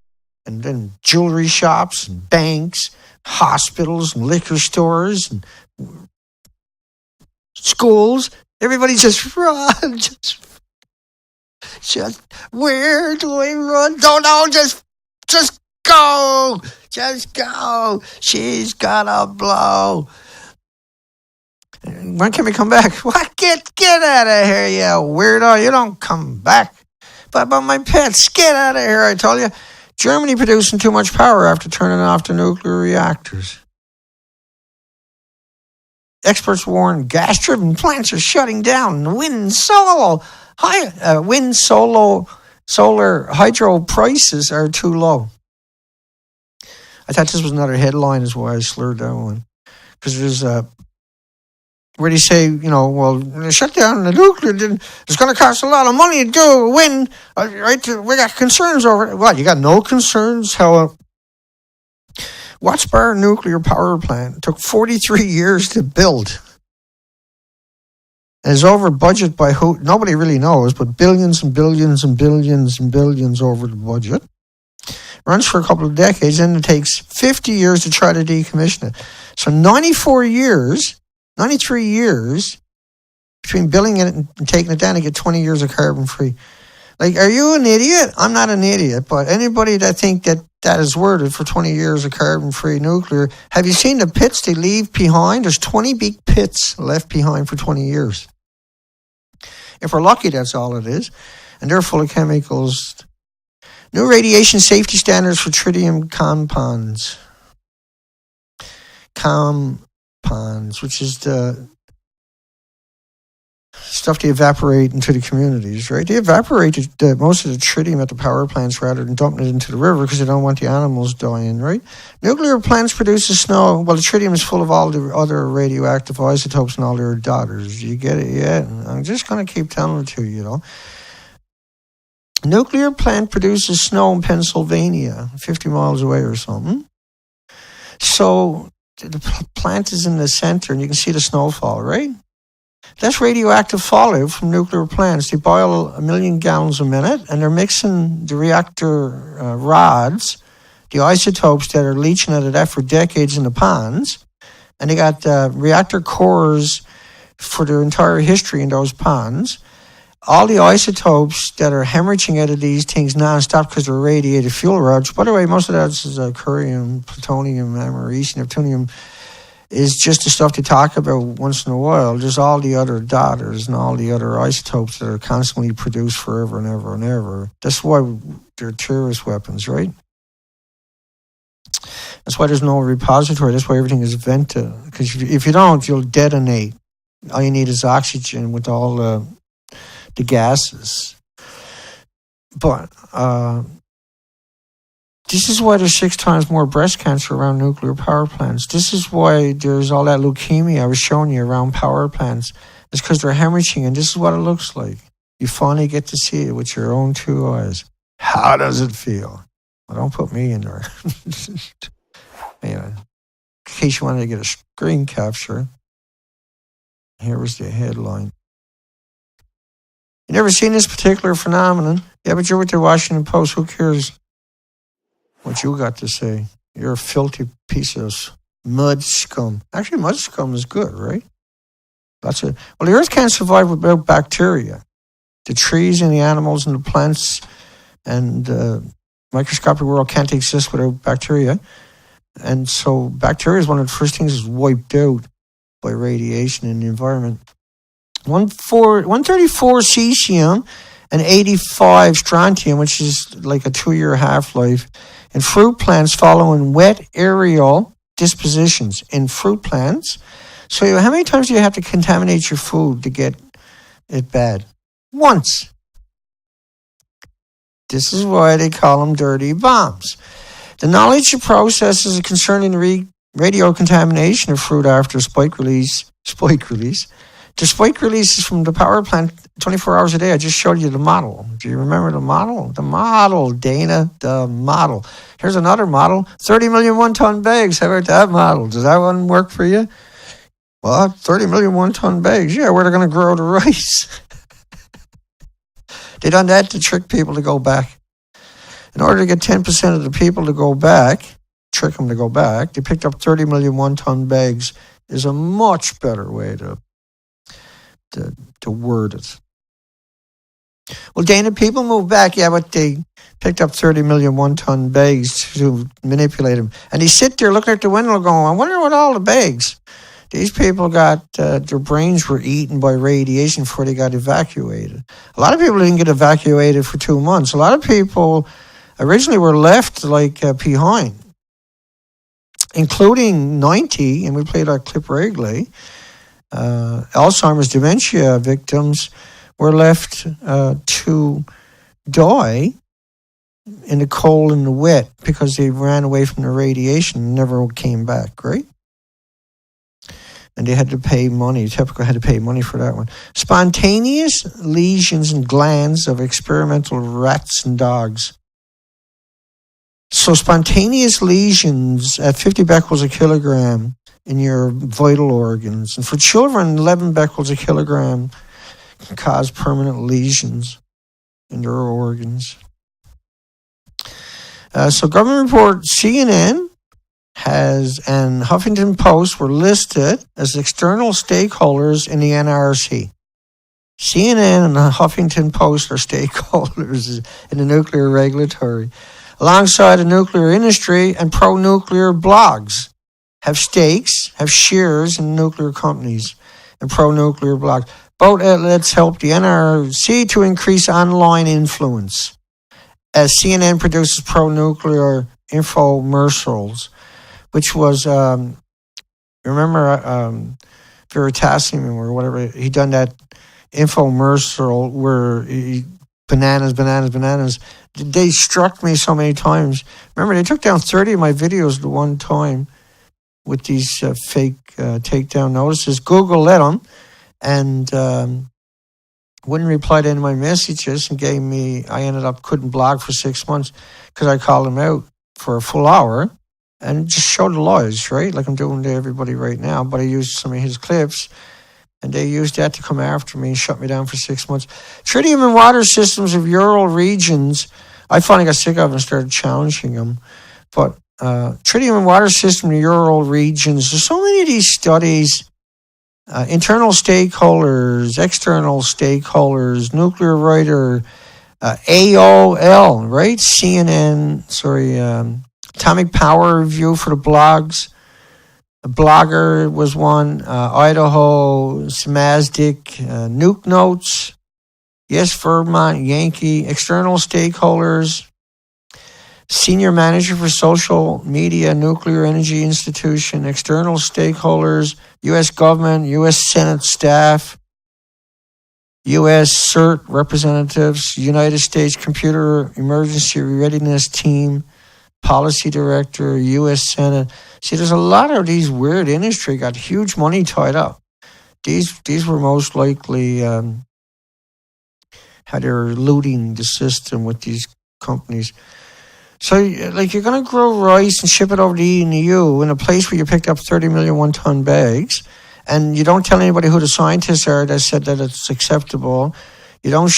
And then jewelry shops and banks, hospitals and liquor stores and schools. Everybody just run. Just where do I run? Don't know. Just go. Just go. She's gonna blow. When can we come back? What? Get out of here, you weirdo. You don't come back. But my pets, get out of here, I told you. Germany producing too much power after turning off the nuclear reactors. Experts warn gas-driven plants are shutting down. Solar hydro prices are too low. I thought this was another headline, is why I slurred that one. Because there's where they say, well, shut down the nuclear, it's going to cost a lot of money to do wind. Right? We got concerns over it. Well, you got no concerns? How Wattsbar nuclear power plant took 43 years to build. And is over budget by who? Nobody really knows, but billions and billions and billions and billions over the budget. Runs for a couple of decades, and it takes 50 years to try to decommission it. So 93 years between building it and taking it down to get 20 years of carbon free. Like, are you an idiot? I'm not an idiot, but anybody that think that is worth it for 20 years of carbon free nuclear, have you seen the pits they leave behind? There's 20 big pits left behind for 20 years. If we're lucky, that's all it is. And they're full of chemicals. New radiation safety standards for tritium compounds. Which is the stuff they evaporate into the communities, right? They evaporate most of the tritium at the power plants rather than dumping it into the river because they don't want the animals dying, right? Nuclear plants produce snow. Well, the tritium is full of all the other radioactive isotopes and all their daughters. You get it? Yeah. I'm just going to keep telling it to you, Nuclear plant produces snow in Pennsylvania, 50 miles away or something. So the plant is in the center, and you can see the snowfall, right? That's radioactive fallout from nuclear plants. They boil 1 million gallons a minute, and they're mixing the reactor rods, the isotopes that are leaching out of that for decades in the ponds, and they got reactor cores for their entire history in those ponds. All the isotopes that are hemorrhaging out of these things nonstop because they're radiated fuel rods. By the way, most of that is curium, plutonium, americium, neptunium is just the stuff they talk about once in a while. There's all the other daughters and all the other isotopes that are constantly produced forever and ever and ever. That's why they're terrorist weapons, right? That's why there's no repository. That's why everything is vented. Because if you don't, you'll detonate. All you need is oxygen with all the gases. But this is why there's 6 times more breast cancer around nuclear power plants. This is why there's all that leukemia I was showing you around power plants. It's because they're hemorrhaging, and this is what it looks like. You finally get to see it with your own 2 eyes. How does it feel? Well, don't put me in there. Anyway, in case you wanted to get a screen capture, here was the headline. You never seen this particular phenomenon? Yeah, but you're with the Washington Post. Who cares what you got to say? You're a filthy piece of mud scum. Actually, mud scum is good, right? Well, the earth can't survive without bacteria. The trees and the animals and the plants and the microscopic world can't exist without bacteria. And so bacteria is one of the first things that's wiped out by radiation in the environment. 134 cesium and 85 strontium, which is like a 2-year half-life, in fruit plants following wet aerial dispositions in fruit plants. So how many times do you have to contaminate your food to get it bad? Once. This is why they call them dirty bombs. The knowledge of processes concerning radio contamination of fruit after spike release. The spike releases from the power plant 24 hours a day. I just showed you the model. Do you remember the model? The model, Dana, the model. Here's another model, 30 million one-ton bags. How about that model? Does that one work for you? Well, 30 million one-ton bags. Yeah, where they're going to grow the rice. They done that to trick people to go back. In order to get 10% of the people to go back, trick them to go back, they picked up 30 million one-ton bags. Is a much better way to word it. Well, Dana, people moved back, yeah, but they picked up 30 million one-ton bags to manipulate them. And they sit there looking at the window going, I wonder what all the bags. These people got, their brains were eaten by radiation before they got evacuated. A lot of people didn't get evacuated for 2 months. A lot of people originally were left behind, including 90, and we played our clip regularly, Alzheimer's dementia victims were left to die in the cold and the wet because they ran away from the radiation and never came back, right? And they had to pay money. TEPCO had to pay money for that one. Spontaneous lesions in glands of experimental rats and dogs. So spontaneous lesions at 50 becquerels a kilogram in your vital organs. And for children, 11 becquerels a kilogram can cause permanent lesions in their organs. So government report, CNN and Huffington Post were listed as external stakeholders in the NRC. CNN and the Huffington Post are stakeholders in the nuclear regulatory, alongside the nuclear industry and pro-nuclear blogs. Have stakes, have shares in nuclear companies and pro-nuclear blogs. Both outlets help the NRC to increase online influence, as CNN produces pro-nuclear infomercials, which was, remember Veritasium or whatever, he done that infomercial where bananas. They struck me so many times. Remember, they took down 30 of my videos at one time with these fake takedown notices. Google let them and wouldn't reply to any of my messages and I ended up couldn't blog for 6 months because I called them out for a full hour and just showed the lies, right? Like I'm doing to everybody right now. But I used some of his clips and they used that to come after me and shut me down for 6 months. Tritium and water systems of Ural regions, I finally got sick of and started challenging them. But tritium and water system in the Ural regions, there's so many of these studies, internal stakeholders, external stakeholders, nuclear writer, AOL, right? CNN, Atomic Power Review for the blogs. A Blogger was one, Idaho, Smazdik, Nuke Notes, Yes, Vermont, Yankee, external stakeholders, Senior Manager for Social Media, Nuclear Energy Institution, external stakeholders, U.S. government, U.S. Senate staff, U.S. CERT representatives, United States Computer Emergency Readiness Team, Policy Director, U.S. Senate. See, there's a lot of these weird industry got huge money tied up. These were most likely how they're looting the system with these companies. So, like, you're going to grow rice and ship it over to the EU in a place where you picked up 30 million one-ton bags, and you don't tell anybody who the scientists are that said that it's acceptable. You don't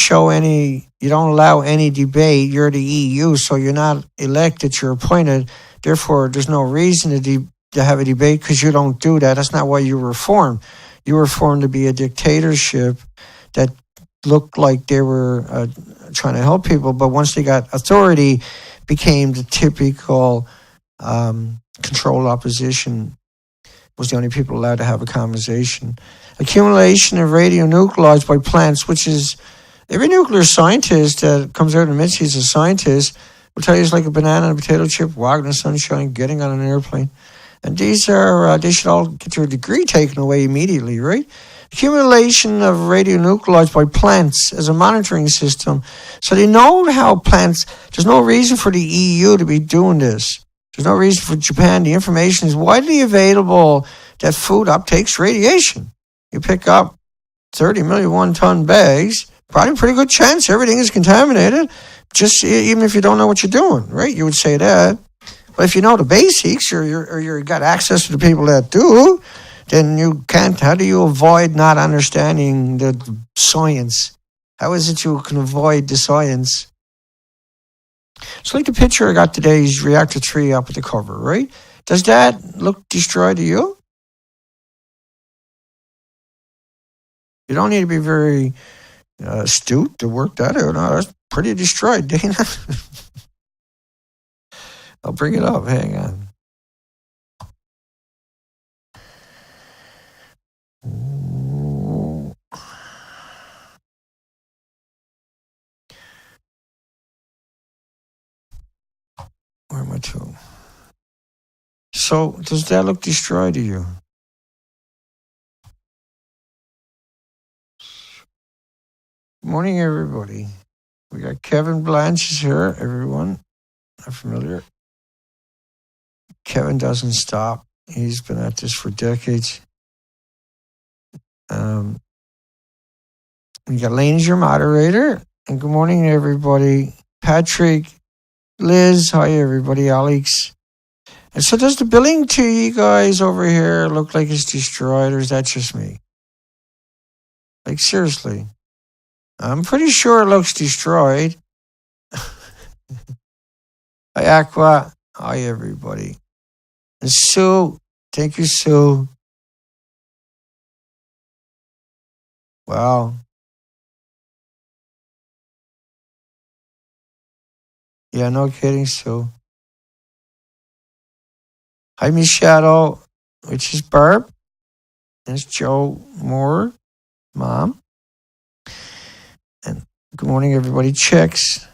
allow any debate. You're the EU, so you're not elected, you're appointed. Therefore, there's no reason to have a debate because you don't do that. That's not why you were formed. You were formed to be a dictatorship that looked like they were trying to help people, but once they got authority, became the typical controlled opposition, was the only people allowed to have a conversation. Accumulation of radionuclides by plants, which is every nuclear scientist that comes out and admits he's a scientist will tell you it's like a banana and a potato chip, walking in the sunshine, getting on an airplane. And these are, they should all get their degree taken away immediately, right? accumulation of radionuclides by plants as a monitoring system. So they know how plants, there's no reason for the EU to be doing this. There's no reason for Japan. The information is widely available that food uptakes radiation. You pick up 30 million one-ton bags, probably a pretty good chance everything is contaminated, just even if you don't know what you're doing, right? You would say that. But if you know the basics or you got access to the people that do, then you can't. How do you avoid not understanding the science? How is it you can avoid the science? It's like the picture I got today's reactor 3 up at the cover, right? Does that look destroyed to you? You don't need to be very astute to work that out. No, that's pretty destroyed, Dana. I'll bring it up. Hang on. Where am I to? So, does that look destroyed to you? Good morning, everybody. We got Kevin Blanche is here, everyone. Not familiar. Kevin doesn't stop. He's been at this for decades. We got Lane as your moderator. And good morning, everybody. Patrick, Liz, hi, everybody. Alex. And so does the building to you guys over here look like it's destroyed, or is that just me? Like, seriously. I'm pretty sure it looks destroyed. Hi, Aqua. Hi, everybody. And Sue. Thank you, Sue. Wow. Yeah, no kidding, Sue. Hi, Miss Shadow, which is Barb. There's Joe Moore, Mom. And good morning, everybody. Chicks.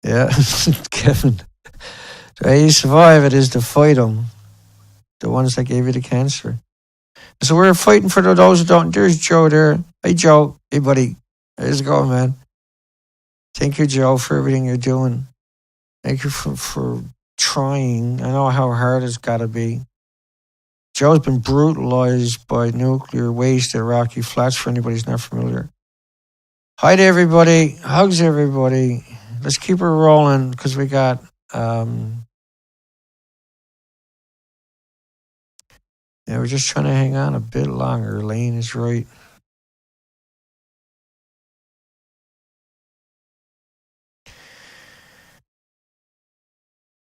Yeah, Kevin. The way you survive it is to fight them. The ones that gave you the cancer. So we're fighting for those who don't. There's Joe there. Hey, Joe. Hey, buddy. How's it going, man? Thank you, Joe, for everything you're doing. Thank you for trying. I know how hard it's got to be. Joe's been brutalized by nuclear waste at Rocky Flats, for anybody who's not familiar. Hi to everybody. Hugs, everybody. Let's keep her rolling because we got... yeah, we're just trying to hang on a bit longer. Lane is right.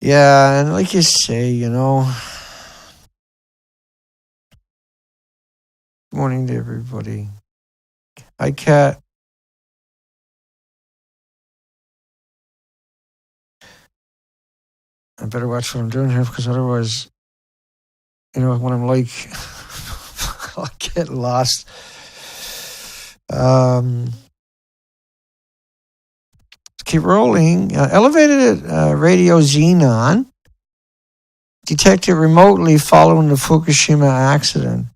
Yeah, and like you say, you know... Good morning to everybody. Hi, Kat. I better watch what I'm doing here because otherwise, you know, when I'm like, I'll get lost. Let's keep rolling. Elevated radio xenon detected remotely following the Fukushima accident.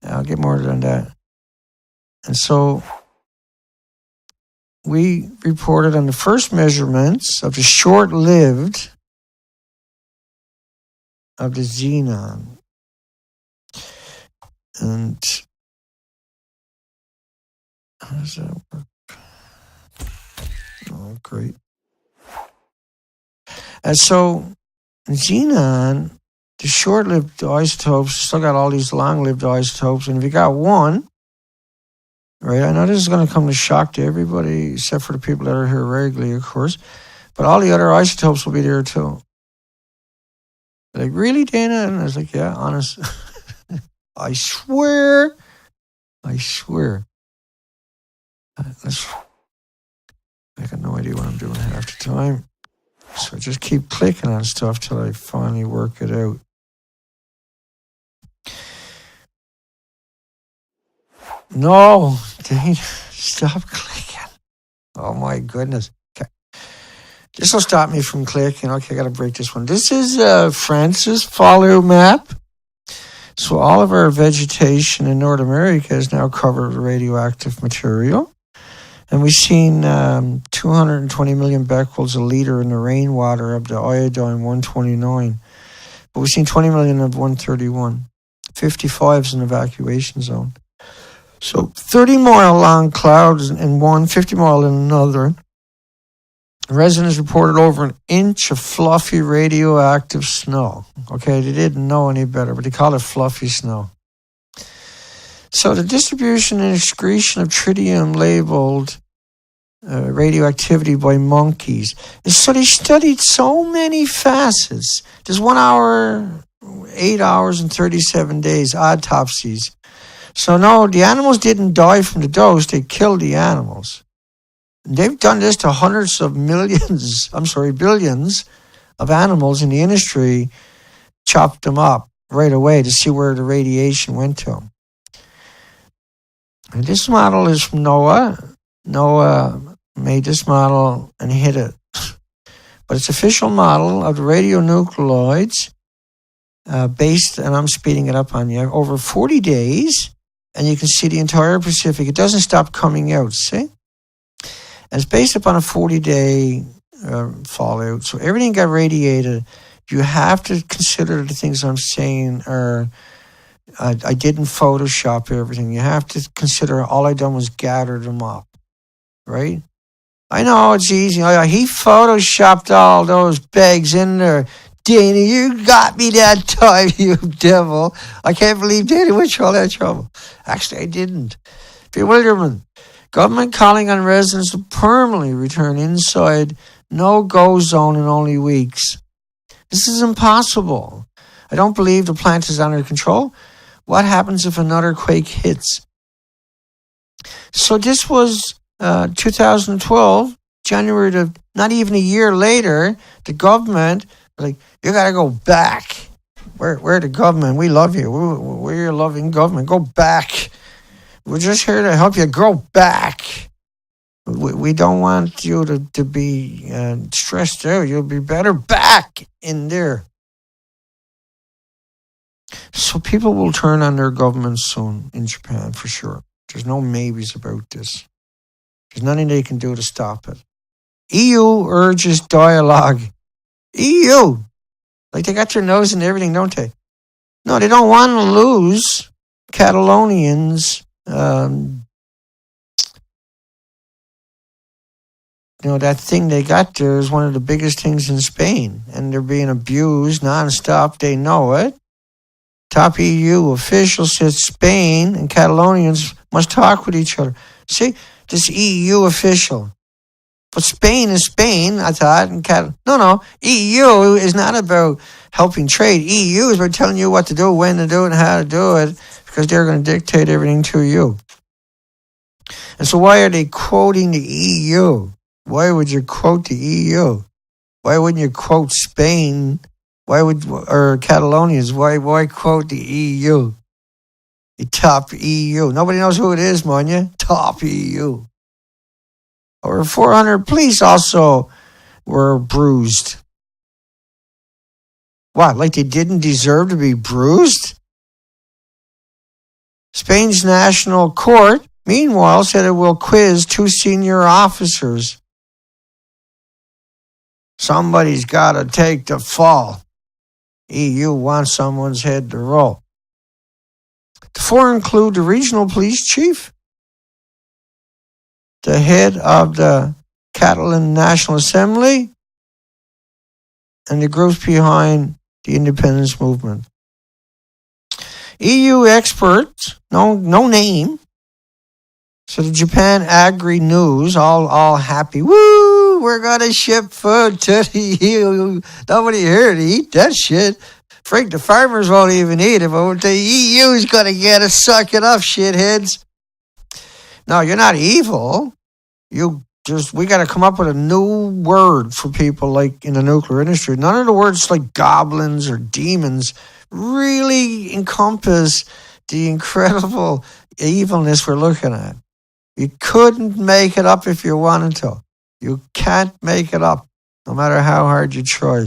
I'll get more than that. And so we reported on the first measurements of the short-lived of the xenon. And how does that work? Oh, great. And so xenon, the short-lived isotopes, still got all these long-lived isotopes. And if you got one, right, I know this is going to come to shock to everybody except for the people that are here regularly, of course, but all the other isotopes will be there too. Like, really, Dana? And I was like, yeah, honest. I swear. I got no idea what I'm doing half the time. So I just keep clicking on stuff till I finally work it out. No, Dana, stop clicking. Oh my goodness. Okay. This will stop me from clicking. Okay, I got to break this one. This is Francis follow map. So all of our vegetation in North America is now covered with radioactive material. And we've seen 220 million becquerels a liter in the rainwater of the iodine 129. But we've seen 20 million of 131. 55 is an evacuation zone. So 30-mile long clouds in one, 50 mile in another. Residents reported over an inch of fluffy radioactive snow. Okay, they didn't know any better, but they call it fluffy snow. So the distribution and excretion of tritium labeled radioactivity by monkeys. So they studied so many facets. There's 1 hour, 8 hours, and 37 days autopsies. So no, the animals didn't die from the dose. They killed the animals. They've done this to hundreds of billions of animals in the industry, chopped them up right away to see where the radiation went to them. And this model is from NOAA. NOAA made this model and hit it. But it's official model of the radionuclides based, and I'm speeding it up on you, over 40 days, and you can see the entire Pacific. It doesn't stop coming out, see? And it's based upon a 40-day fallout. So everything got radiated. You have to consider the things I'm saying are, I didn't Photoshop everything. You have to consider all I done was gather them up, right? I know it's easy. He Photoshopped all those bags in there. Dana, you got me that time, you devil. I can't believe Dana went through all that trouble. Actually, I didn't. Bewilderment. Government calling on residents to permanently return inside no-go zone in only weeks. This is impossible. I don't believe the plant is under control. What happens if another quake hits? So this was 2012, January to not even a year later, the government, like, you got to go back. We're the government. We love you. We're your loving government. Go back. We're just here to help you go back. We don't want you to be stressed out. You'll be better back in there. So people will turn on their government soon in Japan, for sure. There's no maybes about this. There's nothing they can do to stop it. EU urges dialogue. EU! Like, they got their nose in everything, don't they? No, they don't want to lose Catalonians. That thing they got there is one of the biggest things in Spain, and they're being abused nonstop. They know it. Top EU official says Spain and Catalonians must talk with each other. See, this EU official. But Spain is Spain, I thought. No. EU is not about helping trade. EU is about telling you what to do, when to do it, and how to do it, because they're going to dictate everything to you. And so why are they quoting the EU? Why would you quote the EU? Why wouldn't you quote Spain? Or Catalonians? Why quote the EU? The top EU. Nobody knows who it is, man. You top EU. Over 400 police also were bruised. What? Like they didn't deserve to be bruised? Spain's National Court, meanwhile, said it will quiz 2 senior officers. Somebody's got to take the fall. EU wants someone's head to roll. The 4 include the regional police chief, the head of the Catalan National Assembly, and the groups behind the independence movement. EU experts, no name, so the Japan Agri News, all happy. Woo! We're going to ship food to the EU. Nobody here to eat that shit. Freak, the farmers won't even eat it, but the EU is going to get us. Suck it up, shitheads. No, you're not evil. We got to come up with a new word for people like in the nuclear industry. None of the words like goblins or demons really encompass the incredible evilness we're looking at. You couldn't make it up if you wanted to. You can't make it up, no matter how hard you try.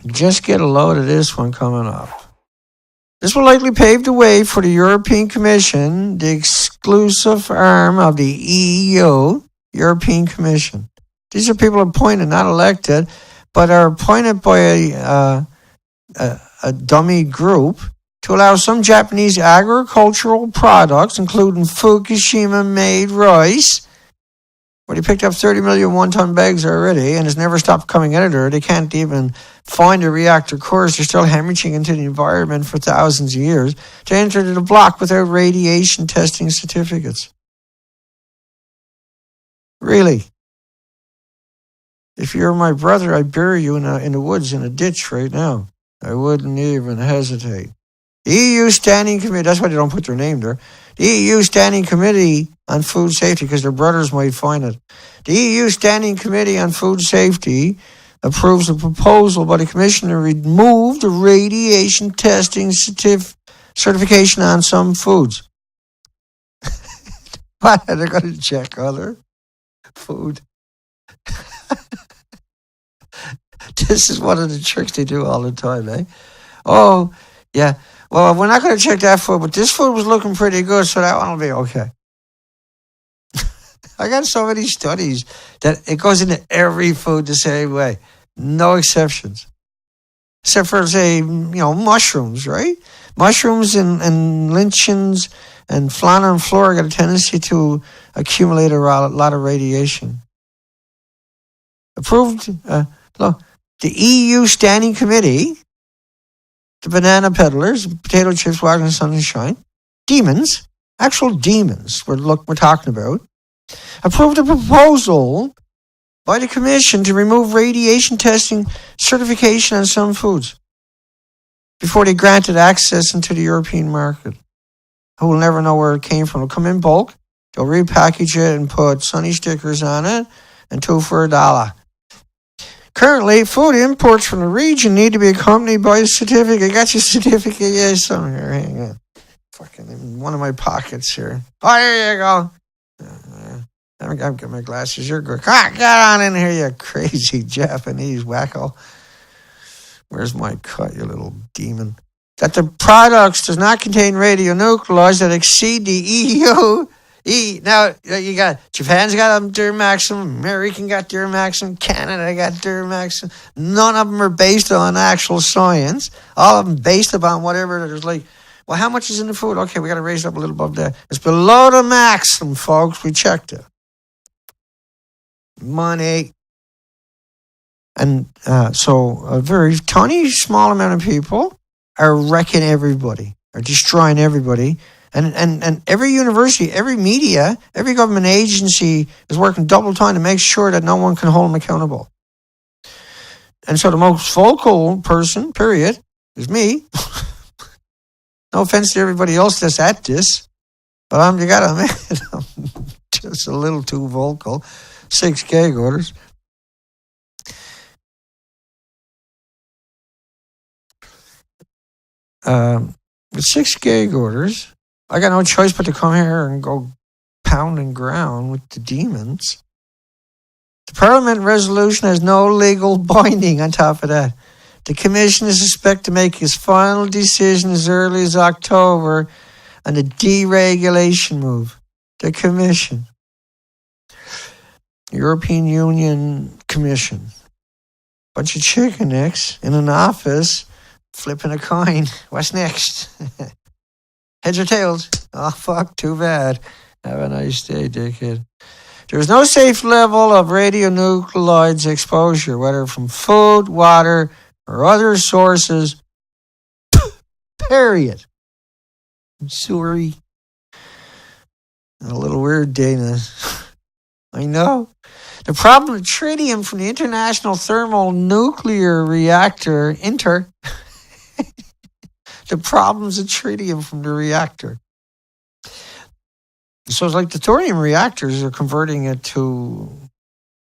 Just get a load of this one coming up. This will likely pave the way for the European Commission, the exclusive arm of the EU, European Commission. These are people appointed, not elected, but are appointed by a dummy group to allow some Japanese agricultural products, including Fukushima-made rice, where they picked up 30 million one-ton bags already and has never stopped coming out of there. They can't even find a reactor cores. They're still hemorrhaging into the environment for thousands of years to enter the block without radiation testing certificates. Really? If you're my brother, I'd bury you in the woods in a ditch right now. I wouldn't even hesitate. The EU Standing Committee, that's why they don't put their name there. The EU Standing Committee on Food Safety, because their brothers might find it. The EU Standing Committee on Food Safety approves a proposal by the Commission to remove the radiation testing certification on some foods. Why are they going to check other food? This is one of the tricks they do all the time, eh? Oh, yeah. Well, we're not going to check that food, but this food was looking pretty good, so that one will be okay. I got so many studies that it goes into every food the same way. No exceptions. Except for, say, mushrooms, right? Mushrooms and lichens and fauna and flora got a tendency to accumulate a lot of radiation. Approved, look, the EU Standing Committee, the banana peddlers, potato chips, wagon, sun and shine, demons, actual demons, we're talking about, approved a proposal by the Commission to remove radiation testing certification on some foods before they granted access into the European market. Who will never know where it came from. It'll come in bulk, they'll repackage it and put sunny stickers on it, and 2 for $1. Currently, food imports from the region need to be accompanied by a certificate. Got your certificate? Yeah, somewhere. Hang on. Fucking in one of my pockets here. Oh, here you go. I've got my glasses. You're good. Come on, get on in here, you crazy Japanese wacko. Where's my cut, you little demon? That the products does not contain radionuclides that exceed the EU. Now, you got, Japan's got their maximum, American got their maximum, Canada got their maximum. None of them are based on actual science. All of them based upon whatever. There's like, well, how much is in the food? Okay, we got to raise it up a little above that. It's below the maximum, folks. We checked it. Money. And so a very tiny, small amount of people are wrecking everybody, are destroying everybody. And every university, every media, every government agency is working double time to make sure that no one can hold them accountable. And so the most vocal person, period, is me. No offense to everybody else that's at this, but you gotta admit, I'm just a little too vocal. 6 gag orders. With 6 gag orders, I got no choice but to come here and go pound and ground with the demons. The Parliament resolution has no legal binding on top of that. The Commission is expected to make its final decision as early as October on the deregulation move. The Commission. European Union Commission. Bunch of chicken necks in an office flipping a coin. What's next? Heads or tails? Oh, fuck, too bad. Have a nice day, dickhead. There is no safe level of radionuclides exposure, whether from food, water, or other sources. Period. I'm sorry. A little weird, Dana. I know. The problem with tritium from the International Thermonuclear Reactor, the problems of tritium from the reactor. So it's like the thorium reactors are converting it to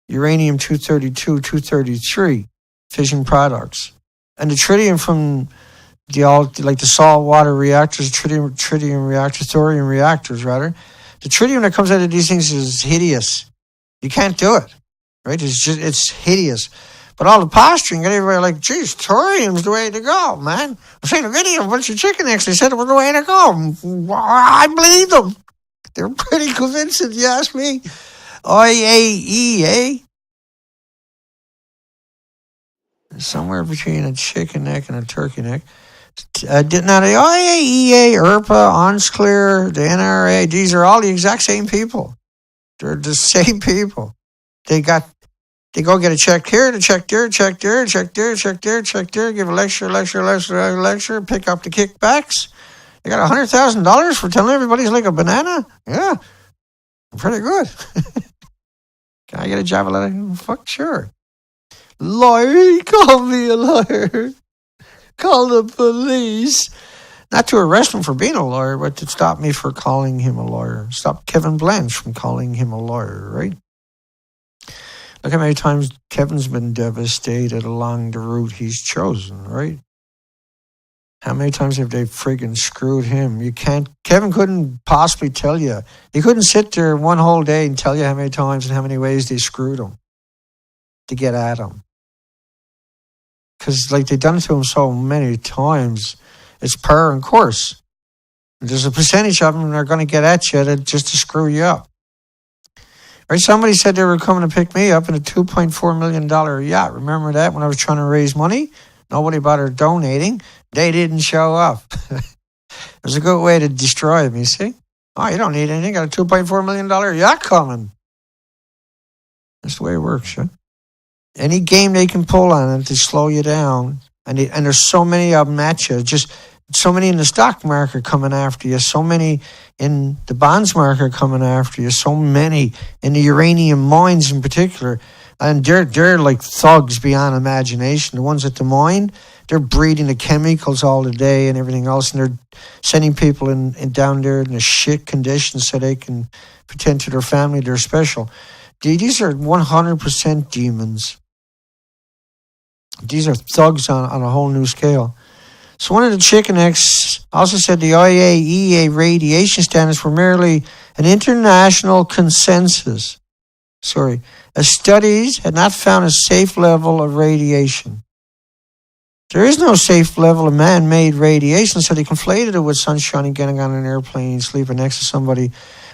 uranium-232, 233 fission products. And the tritium from the saltwater reactors, tritium reactors, thorium reactors rather, the tritium that comes out of these things is hideous. You can't do it, right? It's hideous. But all the posturing got everybody like, geez, thorium's the way to go, man. I've seen a video of a bunch of chicken eggs. They said it was the way to go. I believe them. They're pretty convincing, you ask me. IAEA. Somewhere between a chicken neck and a turkey neck. Now, the IAEA, IRPA, ONSCLEAR, the NRA, these are all the exact same people. They're the same people. They go get a check here, a check there, check there, check there, check there, check there, give a lecture, pick up the kickbacks. They got $100,000 for telling everybody he's like a banana? Yeah, pretty good. Can I get a job at that? Fuck, sure. Lawyer, call me a lawyer. Call the police. Not to arrest him for being a lawyer, but to stop me for calling him a lawyer. Stop Kevin Blanche from calling him a lawyer, right? Look how many times Kevin's been devastated along the route he's chosen, right? How many times have they friggin' screwed him? Kevin couldn't possibly tell you. He couldn't sit there one whole day and tell you how many times and how many ways they screwed him to get at him. Because, like, they've done it to him so many times, it's par and course. There's a percentage of them that are going to get at you just to screw you up. Right? Somebody said they were coming to pick me up in a $2.4 million yacht. Remember that when I was trying to raise money? Nobody bothered donating. They didn't show up. It was a good way to destroy me, see? Oh, you don't need anything. Got a $2.4 million yacht coming. That's the way it works, yeah? Any game they can pull on it to slow you down, and there's so many of them at you, just so many in the stock market coming after you, so many in the bonds market coming after you, so many in the uranium mines in particular, and they're like thugs beyond imagination. The ones at the mine, they're breeding the chemicals all the day and everything else, and they're sending people in down there in a shit condition so they can pretend to their family they're special. These are 100% demons. These are thugs on a whole new scale. So one of the chicken eggs also said the IAEA radiation standards were merely an international consensus. As studies had not found a safe level of radiation. There is no safe level of man-made radiation, so they conflated it with sunshine and getting on an airplane, sleeping next to somebody,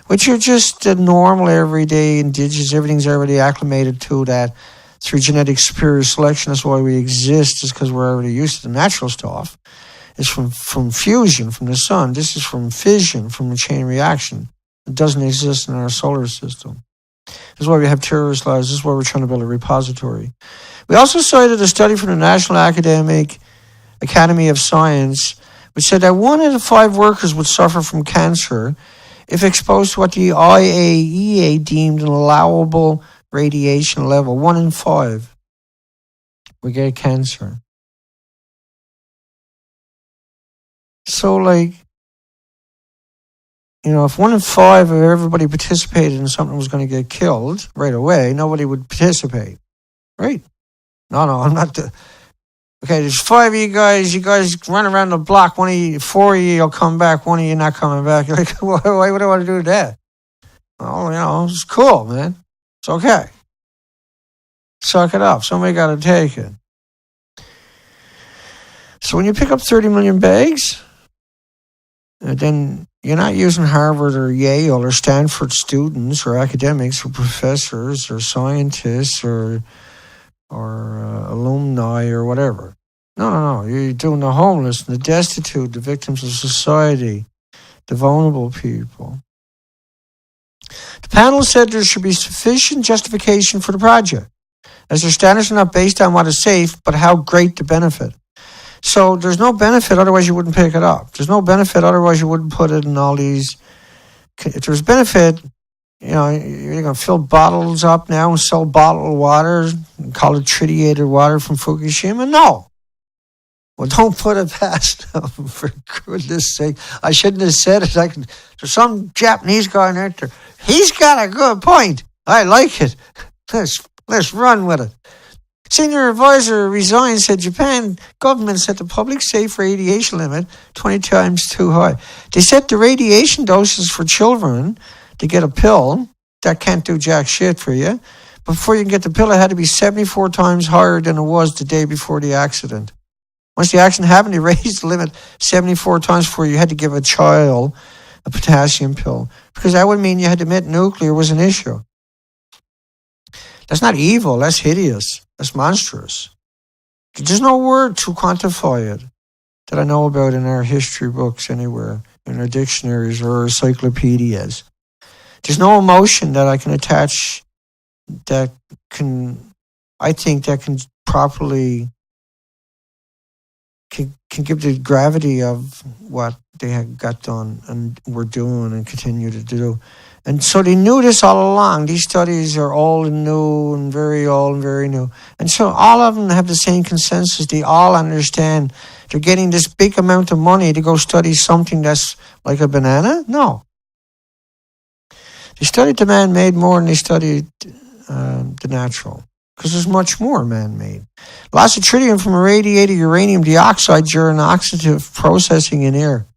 which are just normal, everyday indigenous. Everything's already acclimated to that. Through genetic superior selection, that's why we exist, is because we're already used to the natural stuff. It's from fusion, from the sun. This is from fission, from the chain reaction. It doesn't exist in our solar system. This is why we have terrorist laws. This is why we're trying to build a repository. We also cited a study from the National Academy of Science, which said that 1 out of 5 workers would suffer from cancer if exposed to what the IAEA deemed an allowable radiation level. 1 in 5 we get cancer. So, like, if 1 in 5 of everybody participated in something was going to get killed right away, nobody would participate. Right? No, I'm not the... Okay, there's 5 of you guys run around the block. 4 of you will come back, 1 of you not coming back. You're like, why would I want to do that? Well, it's cool, man. It's okay. Suck it up. Somebody got to take it. So when you pick up 30 million bags, then you're not using Harvard or Yale or Stanford students or academics or professors or scientists or alumni or whatever. No. You're doing the homeless, the destitute, the victims of society, the vulnerable people. The panel said there should be sufficient justification for the project, as their standards are not based on what is safe, but how great the benefit. So there's no benefit, otherwise you wouldn't pick it up. There's no benefit, otherwise you wouldn't put it in all these. If there's benefit, you're going to fill bottles up now and sell bottled water and call it tritiated water from Fukushima? No. Well, don't put it past them, for goodness sake. I shouldn't have said it. There's some Japanese guy in there. He's got a good point. I like it. Let's run with it. Senior advisor resigned, said Japan government set the public safe radiation limit 20 times too high. They set the radiation doses for children to get a pill that can't do jack shit for you, before you can get the pill, it had to be 74 times higher than it was the day before the accident. Once the accident happened, they raised the limit 74 times before you had to give a child a potassium pill, because that would mean you had to admit nuclear was an issue. That's not evil. That's hideous. That's monstrous. There's no word to quantify it that I know about in our history books anywhere, in our dictionaries or encyclopedias. There's no emotion that I can attach that can, I think, that can properly can give the gravity of what they had got done and were doing and continue to do. And so they knew this all along. These studies are old and new and very old and very new. And so all of them have the same consensus. They all understand they're getting this big amount of money to go study something that's like a banana? No. They studied the man-made more than they studied the natural, because there's much more man-made. Lots of tritium from irradiated uranium dioxide during oxidative processing in air.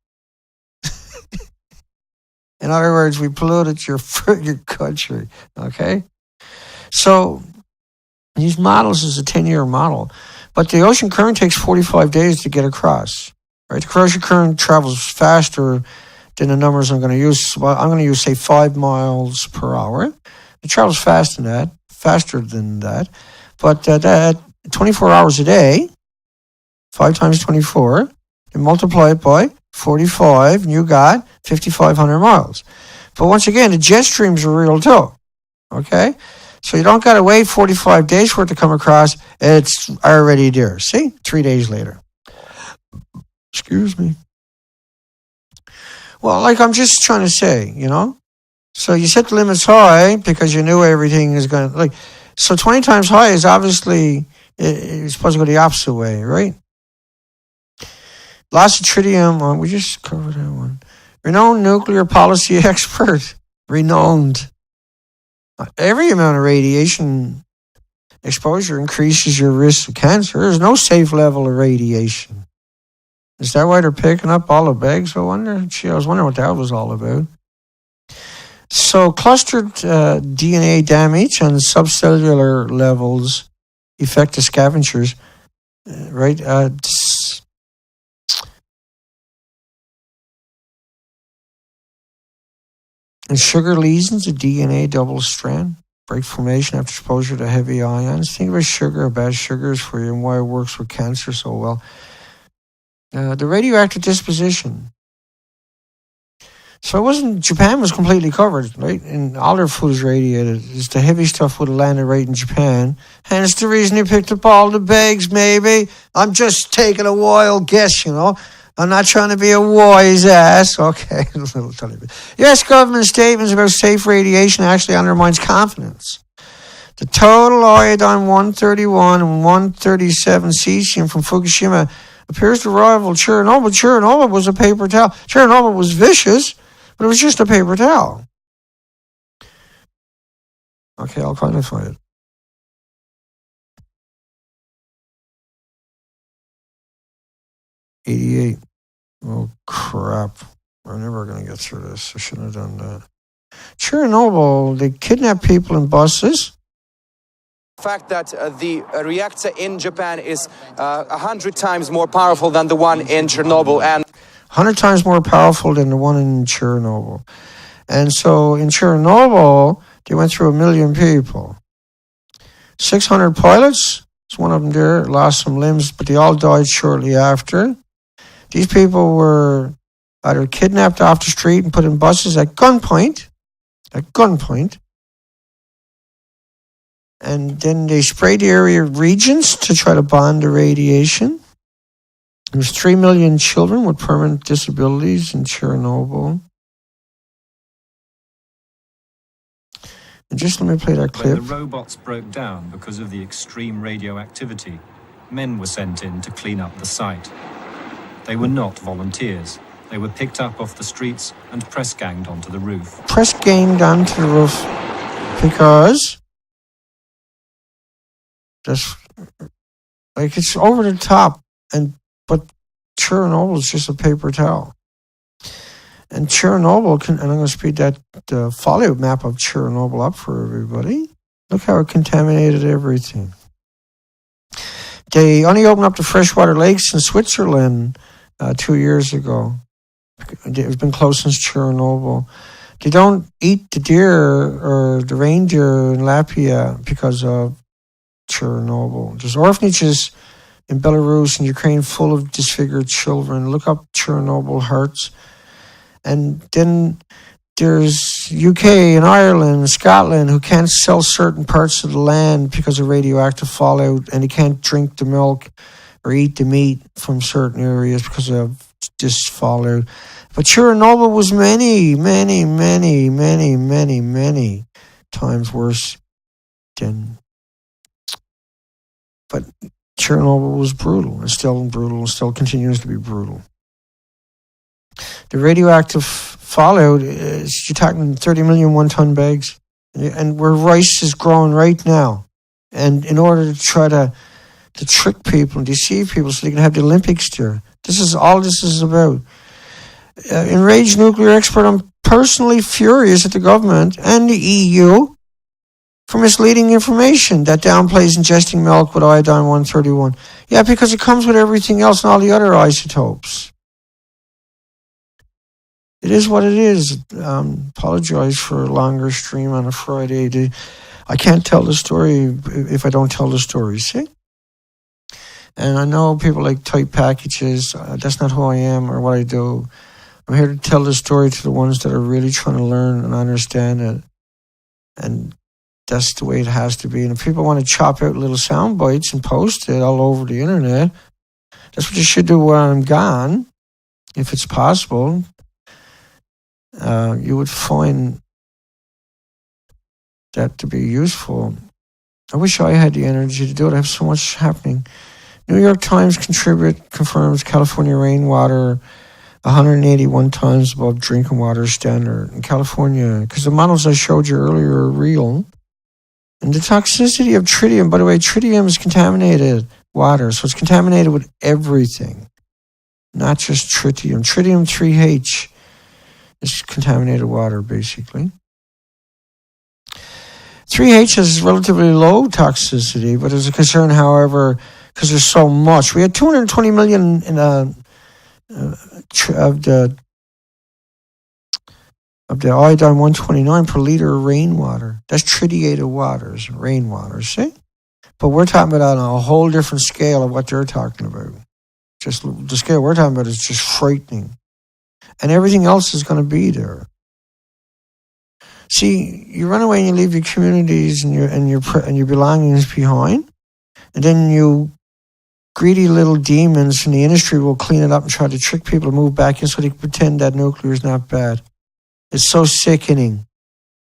In other words, we polluted your country, okay? So these models is a 10-year model, but the ocean current takes 45 days to get across, right? The ocean current travels faster than the numbers I'm going to use. Well, I'm going to use, say, 5 miles per hour. It travels faster than that, but that 24 hours a day, 5 times 24, and multiply it by 45, and you got 5,500 miles. But once again, the jet streams are real too, okay? So you don't got to wait 45 days for it to come across. It's already there. See? 3 days later. Excuse me. Well, like I'm just trying to say, you know? So you set the limits high because you knew everything is going to, like, so 20 times high is obviously, it's supposed to go the opposite way, right? Lots of tritium, we just covered that one. Renowned nuclear policy expert. Renowned. Every amount of radiation exposure increases your risk of cancer. There's no safe level of radiation. Is that why they're picking up all the bags, I wonder? Gee, I was wondering what that was all about. So clustered DNA damage on subcellular levels affect the scavengers, right? And sugar lesions, a DNA double strand, break formation after exposure to heavy ions. Think about sugar, bad sugars for you, and why it works with cancer so well. The radioactive disposition. So it wasn't, Japan was completely covered, right? And all their food is radiated. It's the heavy stuff would have landed right in Japan. Hence the reason they picked up all the bags, maybe. I'm just taking a wild guess, you know. I'm not trying to be a wise ass. Okay, a little tiny bit. U.S. government statements about safe radiation actually undermines confidence. The total iodine 131 and 137 cesium from Fukushima appears to rival Chernobyl. Chernobyl was a paper towel. Chernobyl was vicious, but it was just a paper towel. Okay, I'll quantify it. 88. Oh, crap. We're never going to get through this. I shouldn't have done that. Chernobyl, they kidnap people in buses. Fact that the reactor in Japan is 100 times more powerful than the one in Chernobyl, and 100 times more powerful than the one in Chernobyl. And so in Chernobyl, they went through 1 million people. 600 pilots, there's one of them there, lost some limbs, but they all died shortly after. These people were either kidnapped off the street and put in buses at gunpoint, and then they sprayed the area regions to try to bond the radiation. There was 3 million children with permanent disabilities in Chernobyl. And just let me play that clip. When the robots broke down because of the extreme radioactivity, men were sent in to clean up the site. They were not volunteers. They were picked up off the streets and press-ganged onto the roof. Press-ganged onto the roof because just like it's over the top, but Chernobyl is just a paper towel. And Chernobyl and I'm going to speed that follow map of Chernobyl up for everybody. Look how it contaminated everything. They only opened up the freshwater lakes in Switzerland 2 years ago. It's been closed since Chernobyl. They don't eat the deer or the reindeer in Latvia because of Chernobyl. There's orphanages in Belarus and Ukraine full of disfigured children. Look up Chernobyl Hearts. And then there's UK and Ireland and Scotland who can't sell certain parts of the land because of radioactive fallout, and they can't drink the milk or eat the meat from certain areas because of this fallout. But Chernobyl was many times worse than. But Chernobyl was brutal. It's still brutal and still continues to be brutal. The radioactive fallout is, you're talking 30 million one-ton bags, and where rice is growing right now. And in order to try to trick people and deceive people so they can have the Olympics there. This is all this is about. Enraged nuclear expert, I'm personally furious at the government and the EU for misleading information that downplays ingesting milk with iodine-131. Yeah, because it comes with everything else and all the other isotopes. It is what it is. Apologize for a longer stream on a Friday. I can't tell the story if I don't tell the story, see? And I know people like type packages. That's not who I am or what I do. I'm here to tell the story to the ones that are really trying to learn and understand it. And that's the way it has to be. And if people want to chop out little sound bites and post it all over the internet, that's what you should do when I'm gone, if it's possible. You would find that to be useful. I wish I had the energy to do it. I have so much happening. New York Times confirms California rainwater 181 times above drinking water standard in California, because the models I showed you earlier are real. And the toxicity of tritium, by the way, tritium is contaminated water, so it's contaminated with everything, not just tritium. Tritium 3H is contaminated water, basically. 3H has relatively low toxicity, but there's a concern, however, because there's so much. We had 220 million in of the iodine-129 per liter of rainwater. That's tritiated waters, rainwater, see? But we're talking about on a whole different scale of what they're talking about. Just the scale we're talking about is just frightening. And everything else is going to be there. See, you run away and you leave your communities and your belongings behind, and then you greedy little demons from the industry will clean it up and try to trick people to move back in so they can pretend that nuclear is not bad. It's so sickening.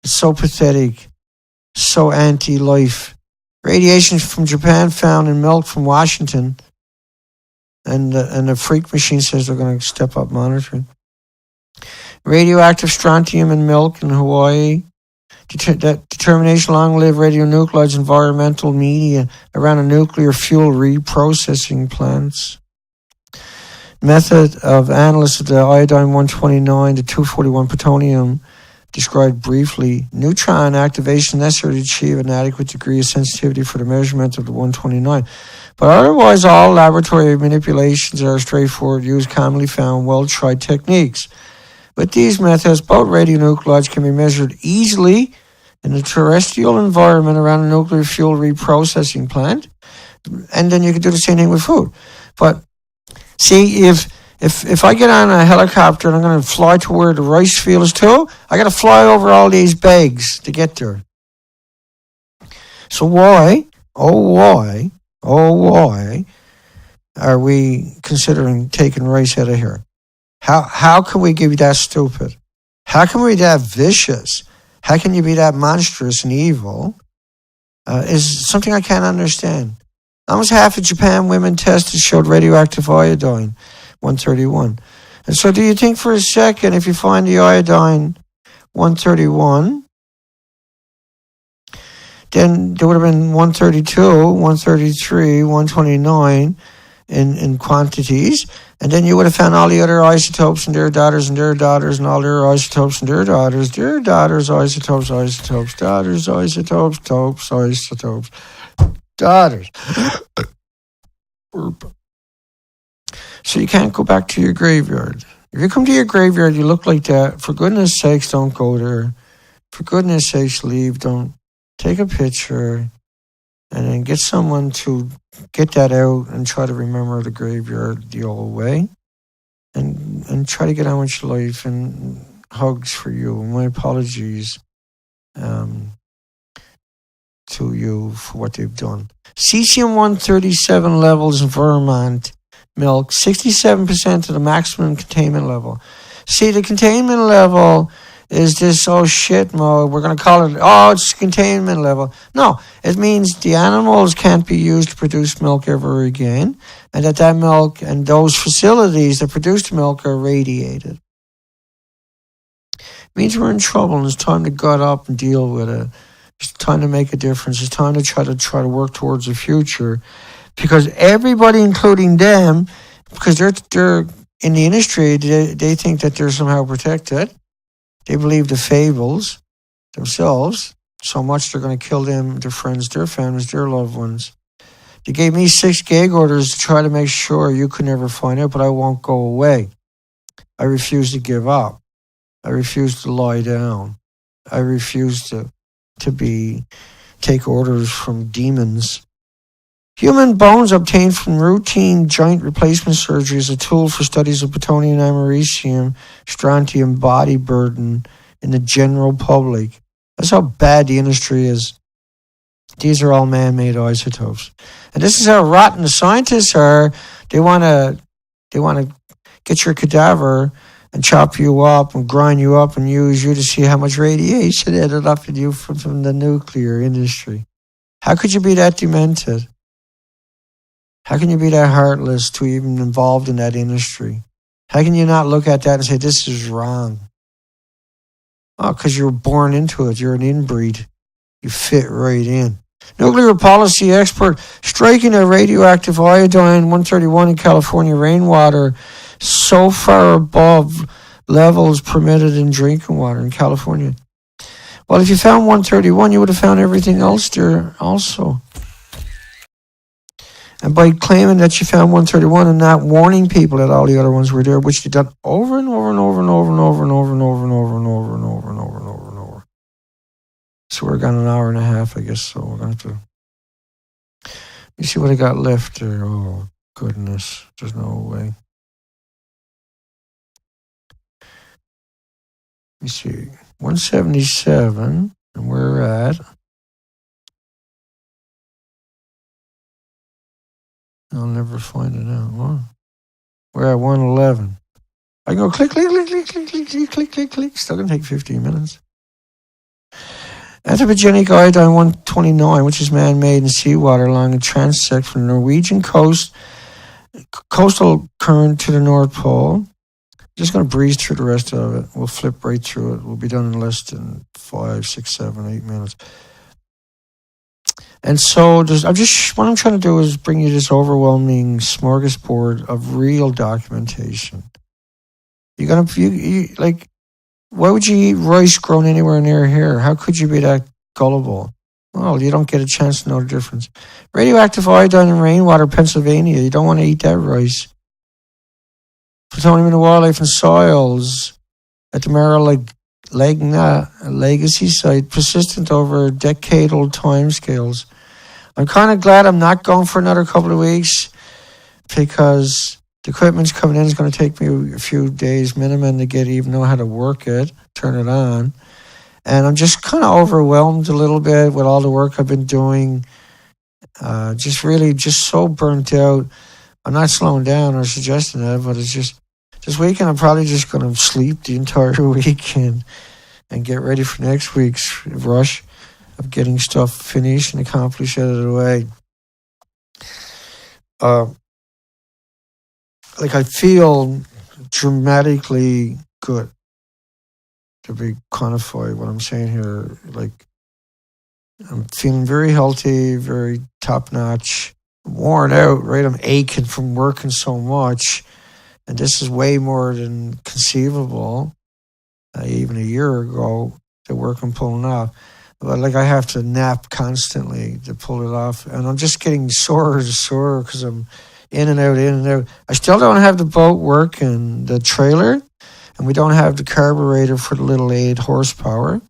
It's so pathetic. So anti-life. Radiation from Japan found in milk from Washington, and the freak machine says they're going to step up monitoring. Radioactive strontium in milk in Hawaii. Determination long-lived radionuclides environmental media around a nuclear fuel reprocessing plants. Method of analysis of the iodine-129 to 241 plutonium described briefly. Neutron activation necessary to achieve an adequate degree of sensitivity for the measurement of the 129. But otherwise, all laboratory manipulations are straightforward, used commonly found, well-tried techniques. With these methods, both radionuclides can be measured easily in the terrestrial environment around a nuclear fuel reprocessing plant, and then you can do the same thing with food. But see, if I get on a helicopter and I'm going to fly to where the rice field is too, I got to fly over all these bags to get there. So why are we considering taking rice out of here? How can we be that stupid? How can we be that vicious? How can you be that monstrous and evil? Is something I can't understand. Almost half of Japan women tested showed radioactive iodine, 131. And so do you think for a second, if you find the iodine 131, then there would have been 132, 133, 129, in quantities, and then you would have found all the other isotopes and their daughters and their daughters and all their isotopes and their daughters, isotopes, daughters, isotopes, isotopes, daughters. So you can't go back to your graveyard. If you come to your graveyard, you look like that. For goodness sakes, don't go there. For goodness sakes, leave. Don't take a picture and then get someone to get that out and try to remember the graveyard the old way and try to get on with your life, and hugs for you. And my apologies to you for what they've done. Cesium-137 levels in Vermont milk, 67% of the maximum containment level. See, the containment level is this, oh shit, Mo, we're going to call it, oh, it's containment level. No, it means the animals can't be used to produce milk ever again, and that milk and those facilities that produce the milk are radiated. It means we're in trouble, and it's time to gut up and deal with it. It's time to make a difference. It's time to try to work towards the future, because everybody, including them, because they're in the industry, they think that they're somehow protected. They believe the fables themselves so much they're going to kill them, their friends, their families, their loved ones. They gave me 6 gag orders to try to make sure you could never find out, but I won't go away. I refuse to give up. I refuse to lie down. I refuse to take orders from demons. Human bones obtained from routine joint replacement surgery is a tool for studies of plutonium, americium, strontium body burden in the general public. That's how bad the industry is. These are all man-made isotopes. And this is how rotten the scientists are. They want to get your cadaver and chop you up and grind you up and use you to see how much radiation ended up in you from the nuclear industry. How could you be that demented? How can you be that heartless to even involved in that industry? How can you not look at that and say, this is wrong? Oh, because you were born into it. You're an inbreed. You fit right in. Nuclear policy expert striking a radioactive iodine-131 in California rainwater so far above levels permitted in drinking water in California. Well, if you found 131, you would have found everything else there also. And by claiming that you found 131 and not warning people that all the other ones were there, which they've done over and over and over and over and over and over and over and over and over and over and over and over and over. So we're gone an hour and a half, I guess. So we're going to have to. You see what I got left there? Oh, goodness. There's no way. Let me see. 177, and we're at. I'll never find it out. Well, we're at 111. I can go click, click, click, click, click, click, click, click, click, click. Still going to take 15 minutes. Anthropogenic iodine 129, which is man-made in seawater along a transect from the Norwegian coastal current to the North Pole. Just going to breeze through the rest of it. We'll flip right through it. We'll be done in less than 5, 6, 7, 8 minutes. And so what I'm trying to do is bring you this overwhelming smorgasbord of real documentation. Why would you eat rice grown anywhere near here? How could you be that gullible? Well, you don't get a chance to know the difference. Radioactive iodine in rainwater, Pennsylvania. You don't want to eat that rice. Plutonium in the wildlife and soils at the Mara legacy site, persistent over decadal timescales. I'm kind of glad I'm not going for another couple of weeks, because the equipment's coming in. It's going to take me a few days minimum to even know how to work it, turn it on. And I'm just kind of overwhelmed a little bit with all the work I've been doing. Just so burnt out. I'm not slowing down or suggesting that, but it's just this weekend I'm probably just going to sleep the entire weekend and get ready for next week's rush of getting stuff finished and accomplished out of the way. I feel dramatically good, to be quantified what I'm saying here. I'm feeling very healthy, very top-notch, worn out, right? I'm aching from working so much. And this is way more than conceivable. Even a year ago, the work I'm pulling off. But like I have to nap constantly to pull it off. And I'm just getting sore because I'm in and out, in and out. I still don't have the boat working, the trailer. And we don't have the carburetor for the little 8 horsepower,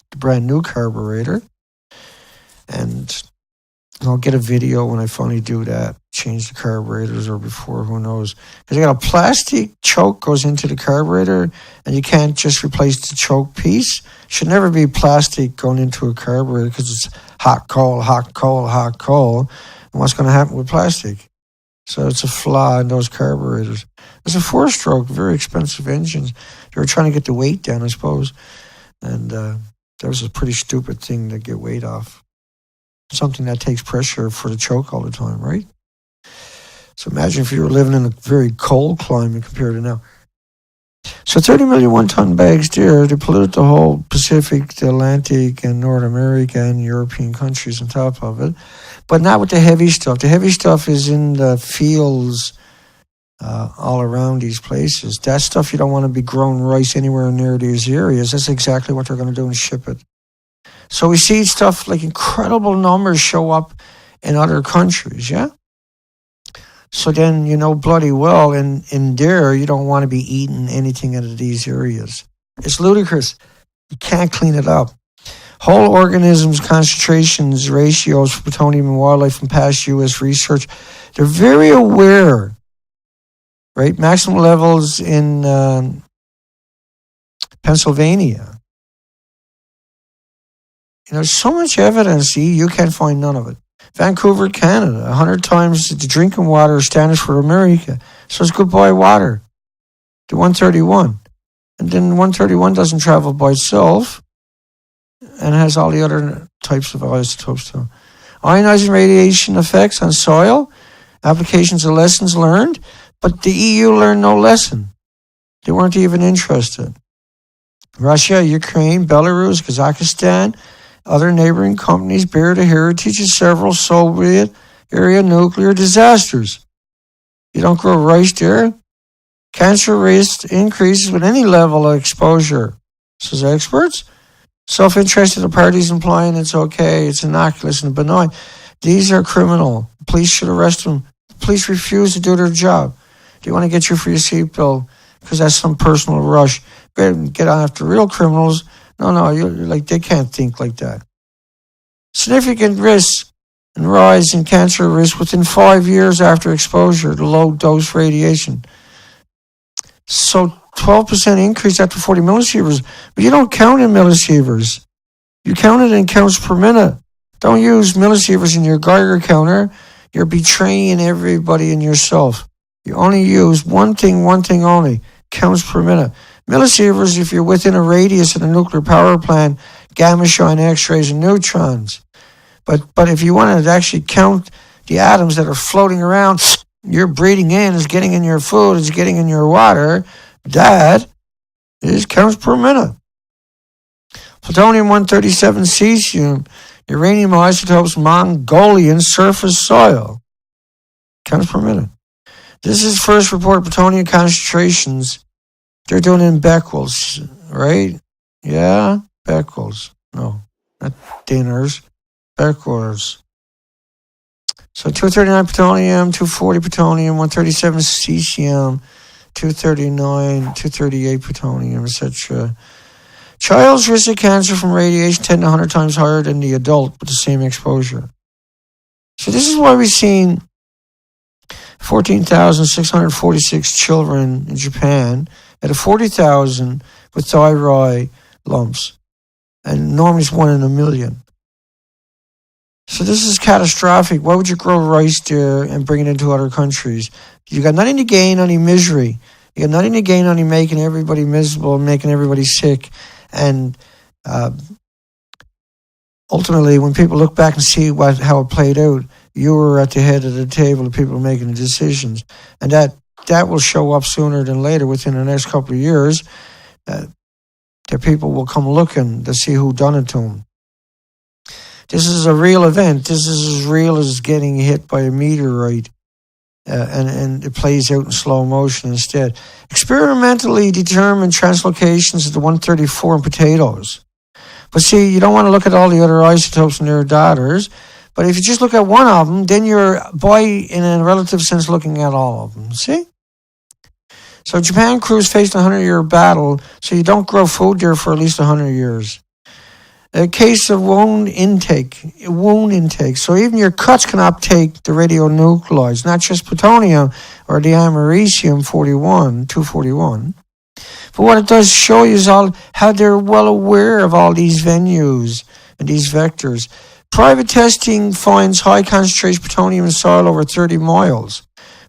the brand new carburetor. And I'll get a video when I finally do that, change the carburetors or before, who knows. Because I got a plastic choke goes into the carburetor and you can't just replace the choke piece. Should never be plastic going into a carburetor because it's hot, cold, hot, cold, hot, cold. And what's going to happen with plastic? So it's a flaw in those carburetors. It's a 4-stroke, very expensive engines. They were trying to get the weight down, I suppose. And that was a pretty stupid thing to get weight off. Something that takes pressure for the choke all the time, right? So imagine if you were living in a very cold climate compared to now. So 30 million one-ton bags there, they polluted the whole Pacific, the Atlantic, and North America and European countries on top of it. But not with the heavy stuff. The heavy stuff is in the fields all around these places. That stuff, you don't want to be growing rice anywhere near these areas. That's exactly what they're going to do and ship it. So we see stuff like incredible numbers show up in other countries, yeah? So then, you know, bloody well, in there, you don't want to be eating anything out of these areas. It's ludicrous. You can't clean it up. Whole organisms, concentrations, ratios for plutonium in wildlife from past U.S. research, they're very aware, right? Maximum levels in Pennsylvania. You know, there's so much evidence, you can't find none of it. Vancouver, Canada, 100 times the drinking water standards for America. So it's goodbye water. The 131. And then 131 doesn't travel by itself and has all the other types of isotopes too. Ionizing radiation effects on soil, applications of lessons learned, but the EU learned no lesson. They weren't even interested. Russia, Ukraine, Belarus, Kazakhstan, other neighboring companies bear the heritage of several Soviet area nuclear disasters. You don't grow rice there. Cancer risk increases with any level of exposure, says experts. Self-interested parties implying it's okay, it's innocuous and benign. These are criminal. Police should arrest them. Police refuse to do their job. They want to get you for your seatbelt because that's some personal rush. Get on after real criminals. No, you're like, they can't think like that. Significant risk and rise in cancer risk within 5 years after exposure to low-dose radiation. So 12% increase after 40 millisieverts. But you don't count in millisieverts. You count it in counts per minute. Don't use millisieverts in your Geiger counter. You're betraying everybody and yourself. You only use one thing only, counts per minute. Millisieverts, if you're within a radius of a nuclear power plant, gamma shine, X-rays, and neutrons. But if you want to actually count the atoms that are floating around, you're breathing in, is getting in your food, is getting in your water, that is counts per minute. Plutonium-137 cesium, uranium isotopes, Mongolian surface soil, counts per minute. This is first reported plutonium concentrations. They're doing it in becquerels, right? Yeah, becquerels. No, not dinners, becquerels. So 239 plutonium, 240 plutonium, 137 cesium, 239, 238 plutonium, etc. Child's risk of cancer from radiation 10 to 100 times higher than the adult with the same exposure. So this is why we've seen 14,646 children in Japan out of 40,000 with thyroid lumps. And normally it's 1 in a million. So this is catastrophic. Why would you grow rice there and bring it into other countries? You got nothing to gain, only misery. You got nothing to gain, only making everybody miserable, making everybody sick. And ultimately, when people look back and see how it played out, you were at the head of the table of people making the decisions. And that will show up sooner than later within the next couple of years. The people will come looking to see who done it to them. This is a real event. This is as real as getting hit by a meteorite. And it plays out in slow motion instead. Experimentally determined translocations of the 134 in potatoes. But see, you don't want to look at all the other isotopes and their daughters. But if you just look at one of them, then you're, in a relative sense, looking at all of them. See? So Japan crews faced a 100-year battle, so you don't grow food there for at least 100 years. A case of wound intake. So even your cuts can uptake the radionuclides, not just plutonium or the americium-41, 241. But what it does show you is how they're well aware of all these venues and these vectors. Private testing finds high concentration plutonium in soil over 30 miles.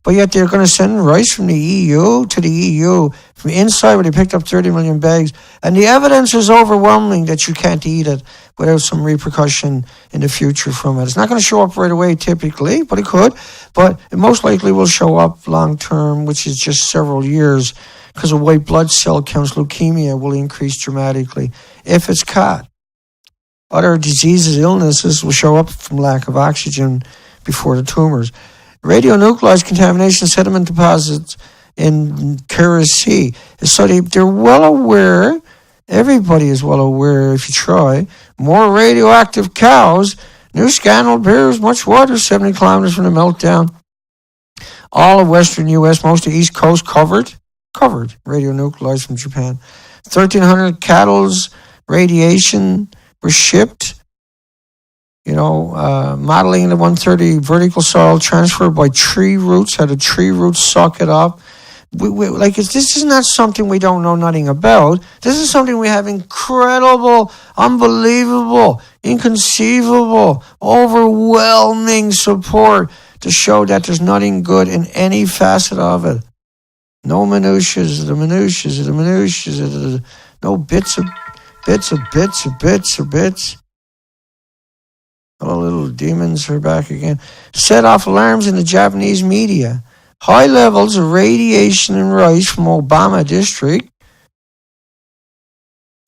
But yet they're going to send rice from the EU to the EU from inside where they picked up 30 million bags. And the evidence is overwhelming that you can't eat it without some repercussion in the future from it. It's not going to show up right away typically, but it could. But it most likely will show up long term, which is just several years, because of white blood cell counts. Leukemia will increase dramatically if it's caught. Other diseases, illnesses will show up from lack of oxygen before the tumors. Radionuclides contamination sediment deposits in Kura Sea. So they're well aware, everybody is well aware if you try, more radioactive cows. New scandal appears, much water, 70 kilometers from the meltdown. All of western U.S., most of the East Coast covered radionuclides from Japan. 1,300 cattle's radiation were shipped. Modeling the 130 vertical soil transfer by tree roots, how the tree roots suck it up. This is not something we don't know nothing about. This is something we have incredible, unbelievable, inconceivable, overwhelming support to show that there's nothing good in any facet of it. No minutiae, no bits. All little demons are back again. Set off alarms in the Japanese media. High levels of radiation in rice from Obama district.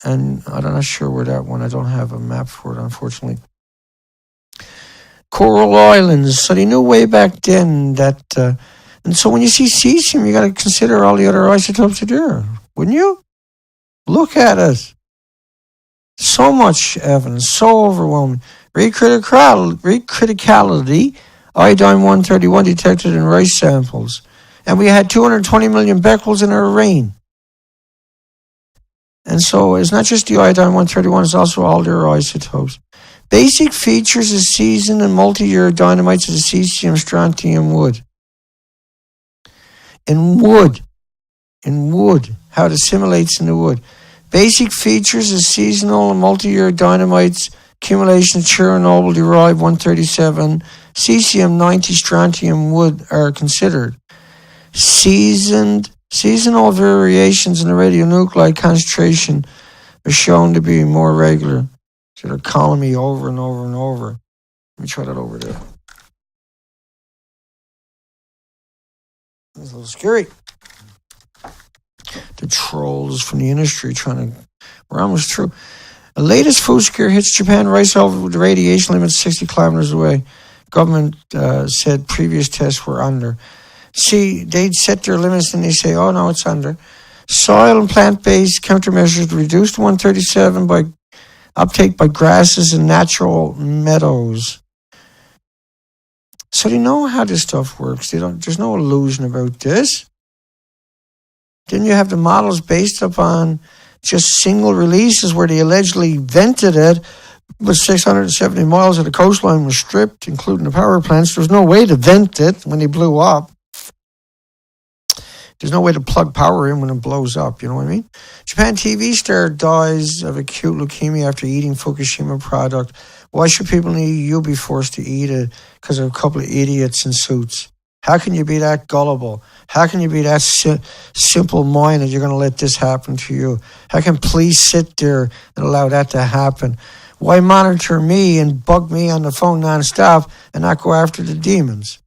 And I'm not sure where that one, I don't have a map for it, unfortunately. Coral Islands. So they knew way back then that, and so when you see cesium, you got to consider all the other isotopes there, wouldn't you? Look at it. So much evidence, so overwhelming. Recriticality, iodine-131 detected in rice samples. And we had 220 million becquerels in our rain. And so it's not just the iodine-131, it's also all their isotopes. Basic features of seasoned and multi-year dynamites of the cesium, strontium, wood. In wood, how it assimilates in the wood. Basic features of seasonal and multi-year dynamites, accumulation of Chernobyl-derived 137, cesium-90 strontium wood are considered. Seasonal variations in the radionuclide concentration are shown to be more regular. So they're calling me over and over and over. Let me try that over there. That's a little scary. The trolls from the industry we're almost through. The latest food scare hits Japan. Rice over the radiation limit 60 kilometers away. Government said previous tests were under. See, they'd set their limits and they say, oh no, it's under. Soil and plant-based countermeasures reduced 137 by uptake by grasses and natural meadows. So they know how this stuff works. There's no illusion about this. Then you have the models based upon just single releases where they allegedly vented it, but 670 miles of the coastline was stripped, including the power plants. There was no way to vent it when they blew up. There's no way to plug power in when it blows up, you know what I mean? Japan TV star dies of acute leukemia after eating Fukushima product. Why should people in the EU be forced to eat it? Because of a couple of idiots in suits. How can you be that gullible? How can you be that simple-minded you're going to let this happen to you? How can police sit there and allow that to happen? Why monitor me and bug me on the phone nonstop and not go after the demons?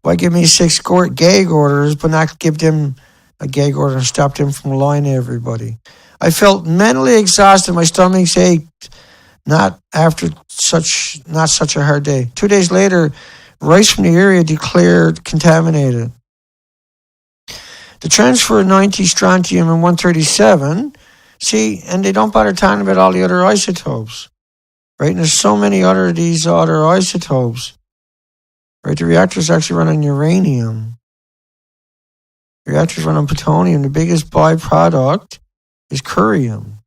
Why give me 6 gag orders but not give them a gag order and stop them from lying to everybody? I felt mentally exhausted. My stomach ached, not after not such a hard day. 2 days later, rice from the area declared contaminated. The transfer of 90 strontium and 137, see, and they don't bother talking about all the other isotopes, right? And there's so many these other isotopes, right? The reactors actually run on uranium. Reactors run on plutonium. The biggest byproduct is curium.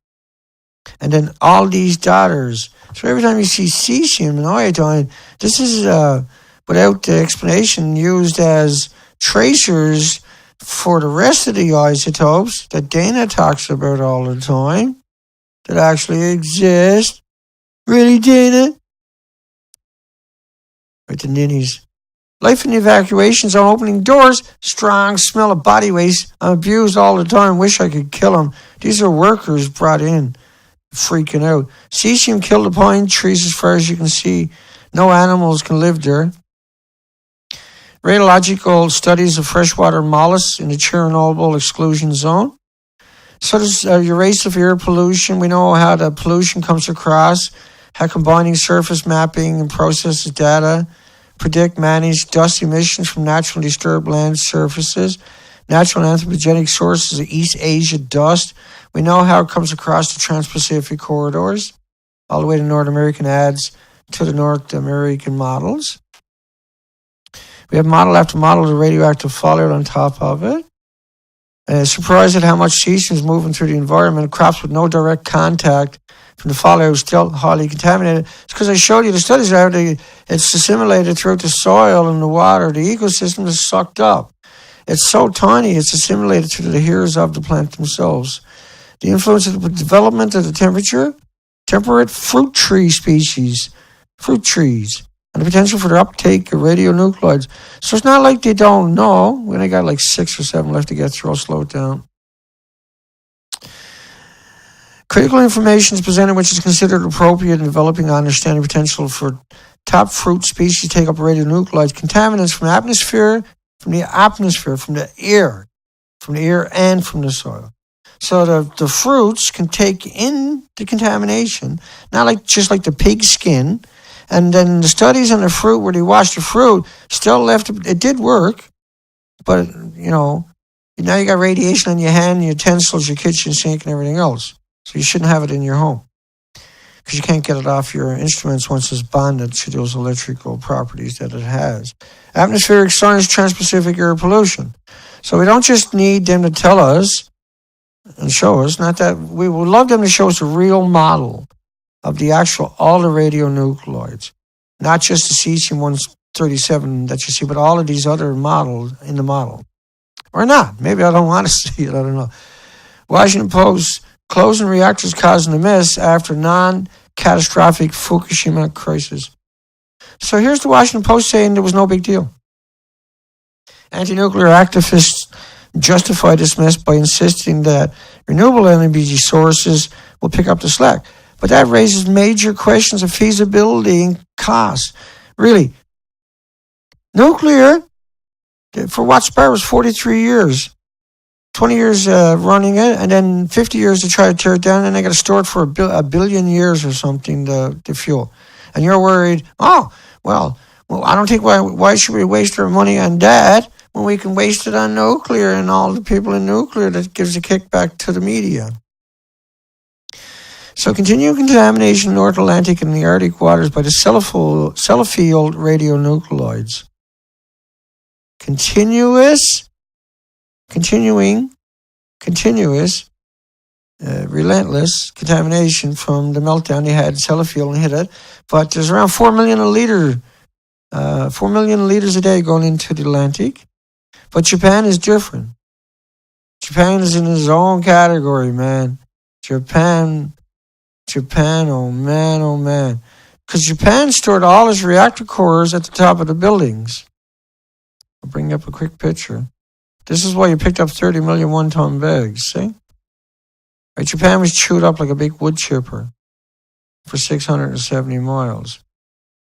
And then all these daughters. So every time you see cesium and iodine, this is, without the explanation, used as tracers for the rest of the isotopes that Dana talks about all the time, that actually exist. Really, Dana? Right, the ninnies. Life in the evacuations on opening doors. Strong smell of body waste. I'm abused all the time. Wish I could kill them. These are workers brought in. Freaking out. Cesium killed the pine trees as far as you can see. No animals can live there. Radiological studies of freshwater mollusks in the Chernobyl exclusion zone. So does erasive air pollution. We know how the pollution comes across, how combining surface mapping and processes data, predict, manage dust emissions from naturally disturbed land surfaces, natural and anthropogenic sources of East Asia dust. We know how it comes across the Trans-Pacific corridors, all the way to North American ads to the North American models. We have model after model of the radioactive fallout on top of it. Surprised at how much cesium is moving through the environment. Crops with no direct contact from the fallout are still highly contaminated. It's because I showed you the studies how it's assimilated throughout the soil and the water. The ecosystem is sucked up. It's so tiny, it's assimilated through the hairs of the plant themselves. The influence of the development of the temperate fruit tree species, fruit trees, and the potential for the uptake of radionuclides. So it's not like they don't know. We only got like 6 or 7 left to get through. I'll slow it down. Critical information is presented which is considered appropriate in developing understanding potential for top fruit species to take up radionuclides, contaminants from the atmosphere, from the air and from the soil. So the fruits can take in the contamination, not just like the pig skin. And then the studies on the fruit where they washed the fruit still left, it did work, but, now you got radiation on your hand, your utensils, your kitchen sink, and everything else. So you shouldn't have it in your home because you can't get it off your instruments once it's bonded to those electrical properties that it has. Atmospheric science, Trans-Pacific air pollution. So we don't just need them to tell us and show us, not that we would love them to show us a real model of all the radionuclides, not just the cesium-137 that you see, but all of these other models in the model. Or not. Maybe I don't want to see it. I don't know. Washington Post, closing reactors causing a mess after non-catastrophic Fukushima crisis. So here's the Washington Post saying there was no big deal. Anti-nuclear activists justify this mess by insisting that renewable energy sources will pick up the slack. But that raises major questions of feasibility and cost. Really, nuclear, for Watts Bar was 43 years. 20 years running it, and then 50 years to try to tear it down, and they got to store it for a billion years or something, the fuel. And you're worried, well, I don't think why should we waste our money on that when we can waste it on nuclear and all the people in nuclear that gives a kickback to the media. So continuing contamination in the North Atlantic and the Arctic waters by the Sellafield radionuclides. Relentless contamination from the meltdown they had in Sellafield and hit it. But there's around 4 million liters a day going into the Atlantic. But Japan is different. Japan is in its own category, man. Japan, oh man. Because Japan stored all its reactor cores at the top of the buildings. I'll bring up a quick picture. This is why you picked up 30 million one-ton bags, see? Right, Japan was chewed up like a big wood chipper for 670 miles.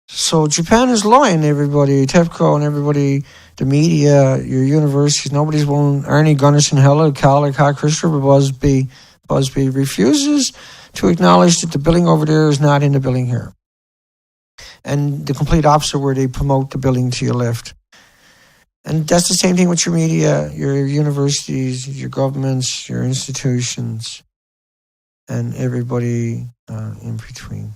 So Japan is lying, everybody, TEPCO and everybody, the media, your universities, nobody's willing. Arnie Gunnarsson, Hella, Calic, Christopher Busby refuses to acknowledge that the building over there is not in the building here. and the complete opposite where they promote the building to your left. And that's the same thing with your media, your universities, your governments, your institutions, and everybody in between.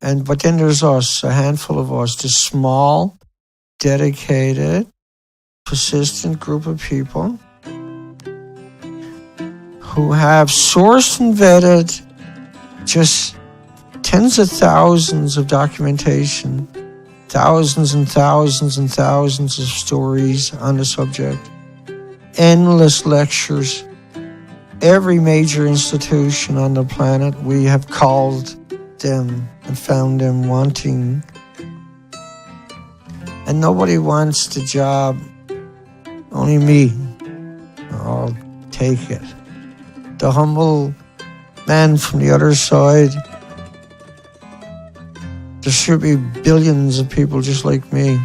But then there's us, a handful of us, the small, dedicated, persistent group of people who have sourced and vetted just tens of thousands of documentation, thousands and thousands and thousands of stories on the subject, endless lectures. Every major institution on the planet, we have called them and found them wanting. And nobody wants the job, only me. I'll take it. The humble man from the other side. There should be billions of people just like me.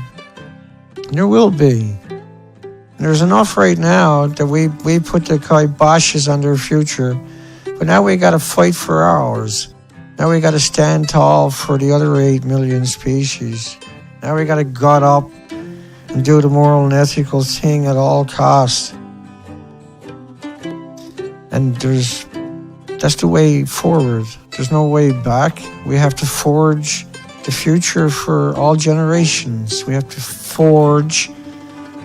And there will be. And there's enough right now that we put the kiboshes on their future. But now we got to fight for ours. Now we got to stand tall for the other 8 million species. Now we got to gut up and do the moral and ethical thing at all costs. And that's the way forward. There's no way back. We have to forge the future for all generations. We have to forge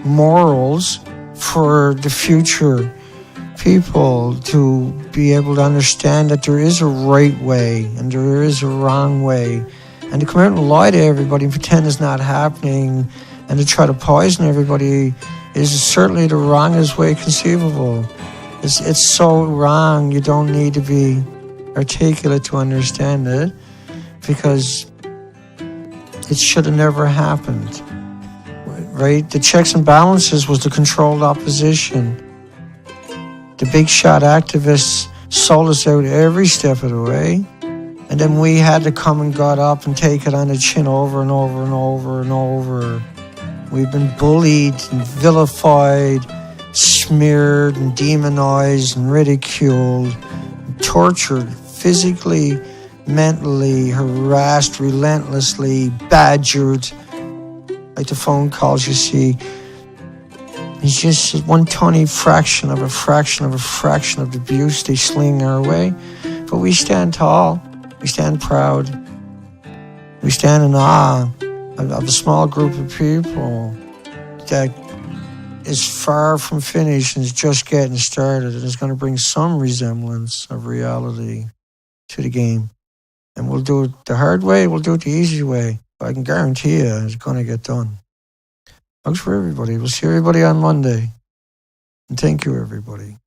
morals for the future people to be able to understand that there is a right way and there is a wrong way. And to come out and lie to everybody and pretend it's not happening and to try to poison everybody is certainly the wrongest way conceivable. It's so wrong, you don't need to be articulate to understand it, because it should have never happened, right? The checks and balances was the controlled opposition. The big shot activists sold us out every step of the way, and then we had to come and gut up and take it on the chin over and over and over and over. We've been bullied and vilified, smeared and demonized and ridiculed, and tortured, physically, mentally, harassed, relentlessly, badgered, like the phone calls you see. It's just one tiny fraction of a fraction of a fraction of the abuse they sling our way. But we stand tall, we stand proud, we stand in awe of a small group of people that is far from finished and is just getting started and is going to bring some resemblance of reality to the game. And we'll do it the hard way, we'll do it the easy way. But I can guarantee you it's going to get done. Thanks for everybody. We'll see everybody on Monday. And thank you, everybody.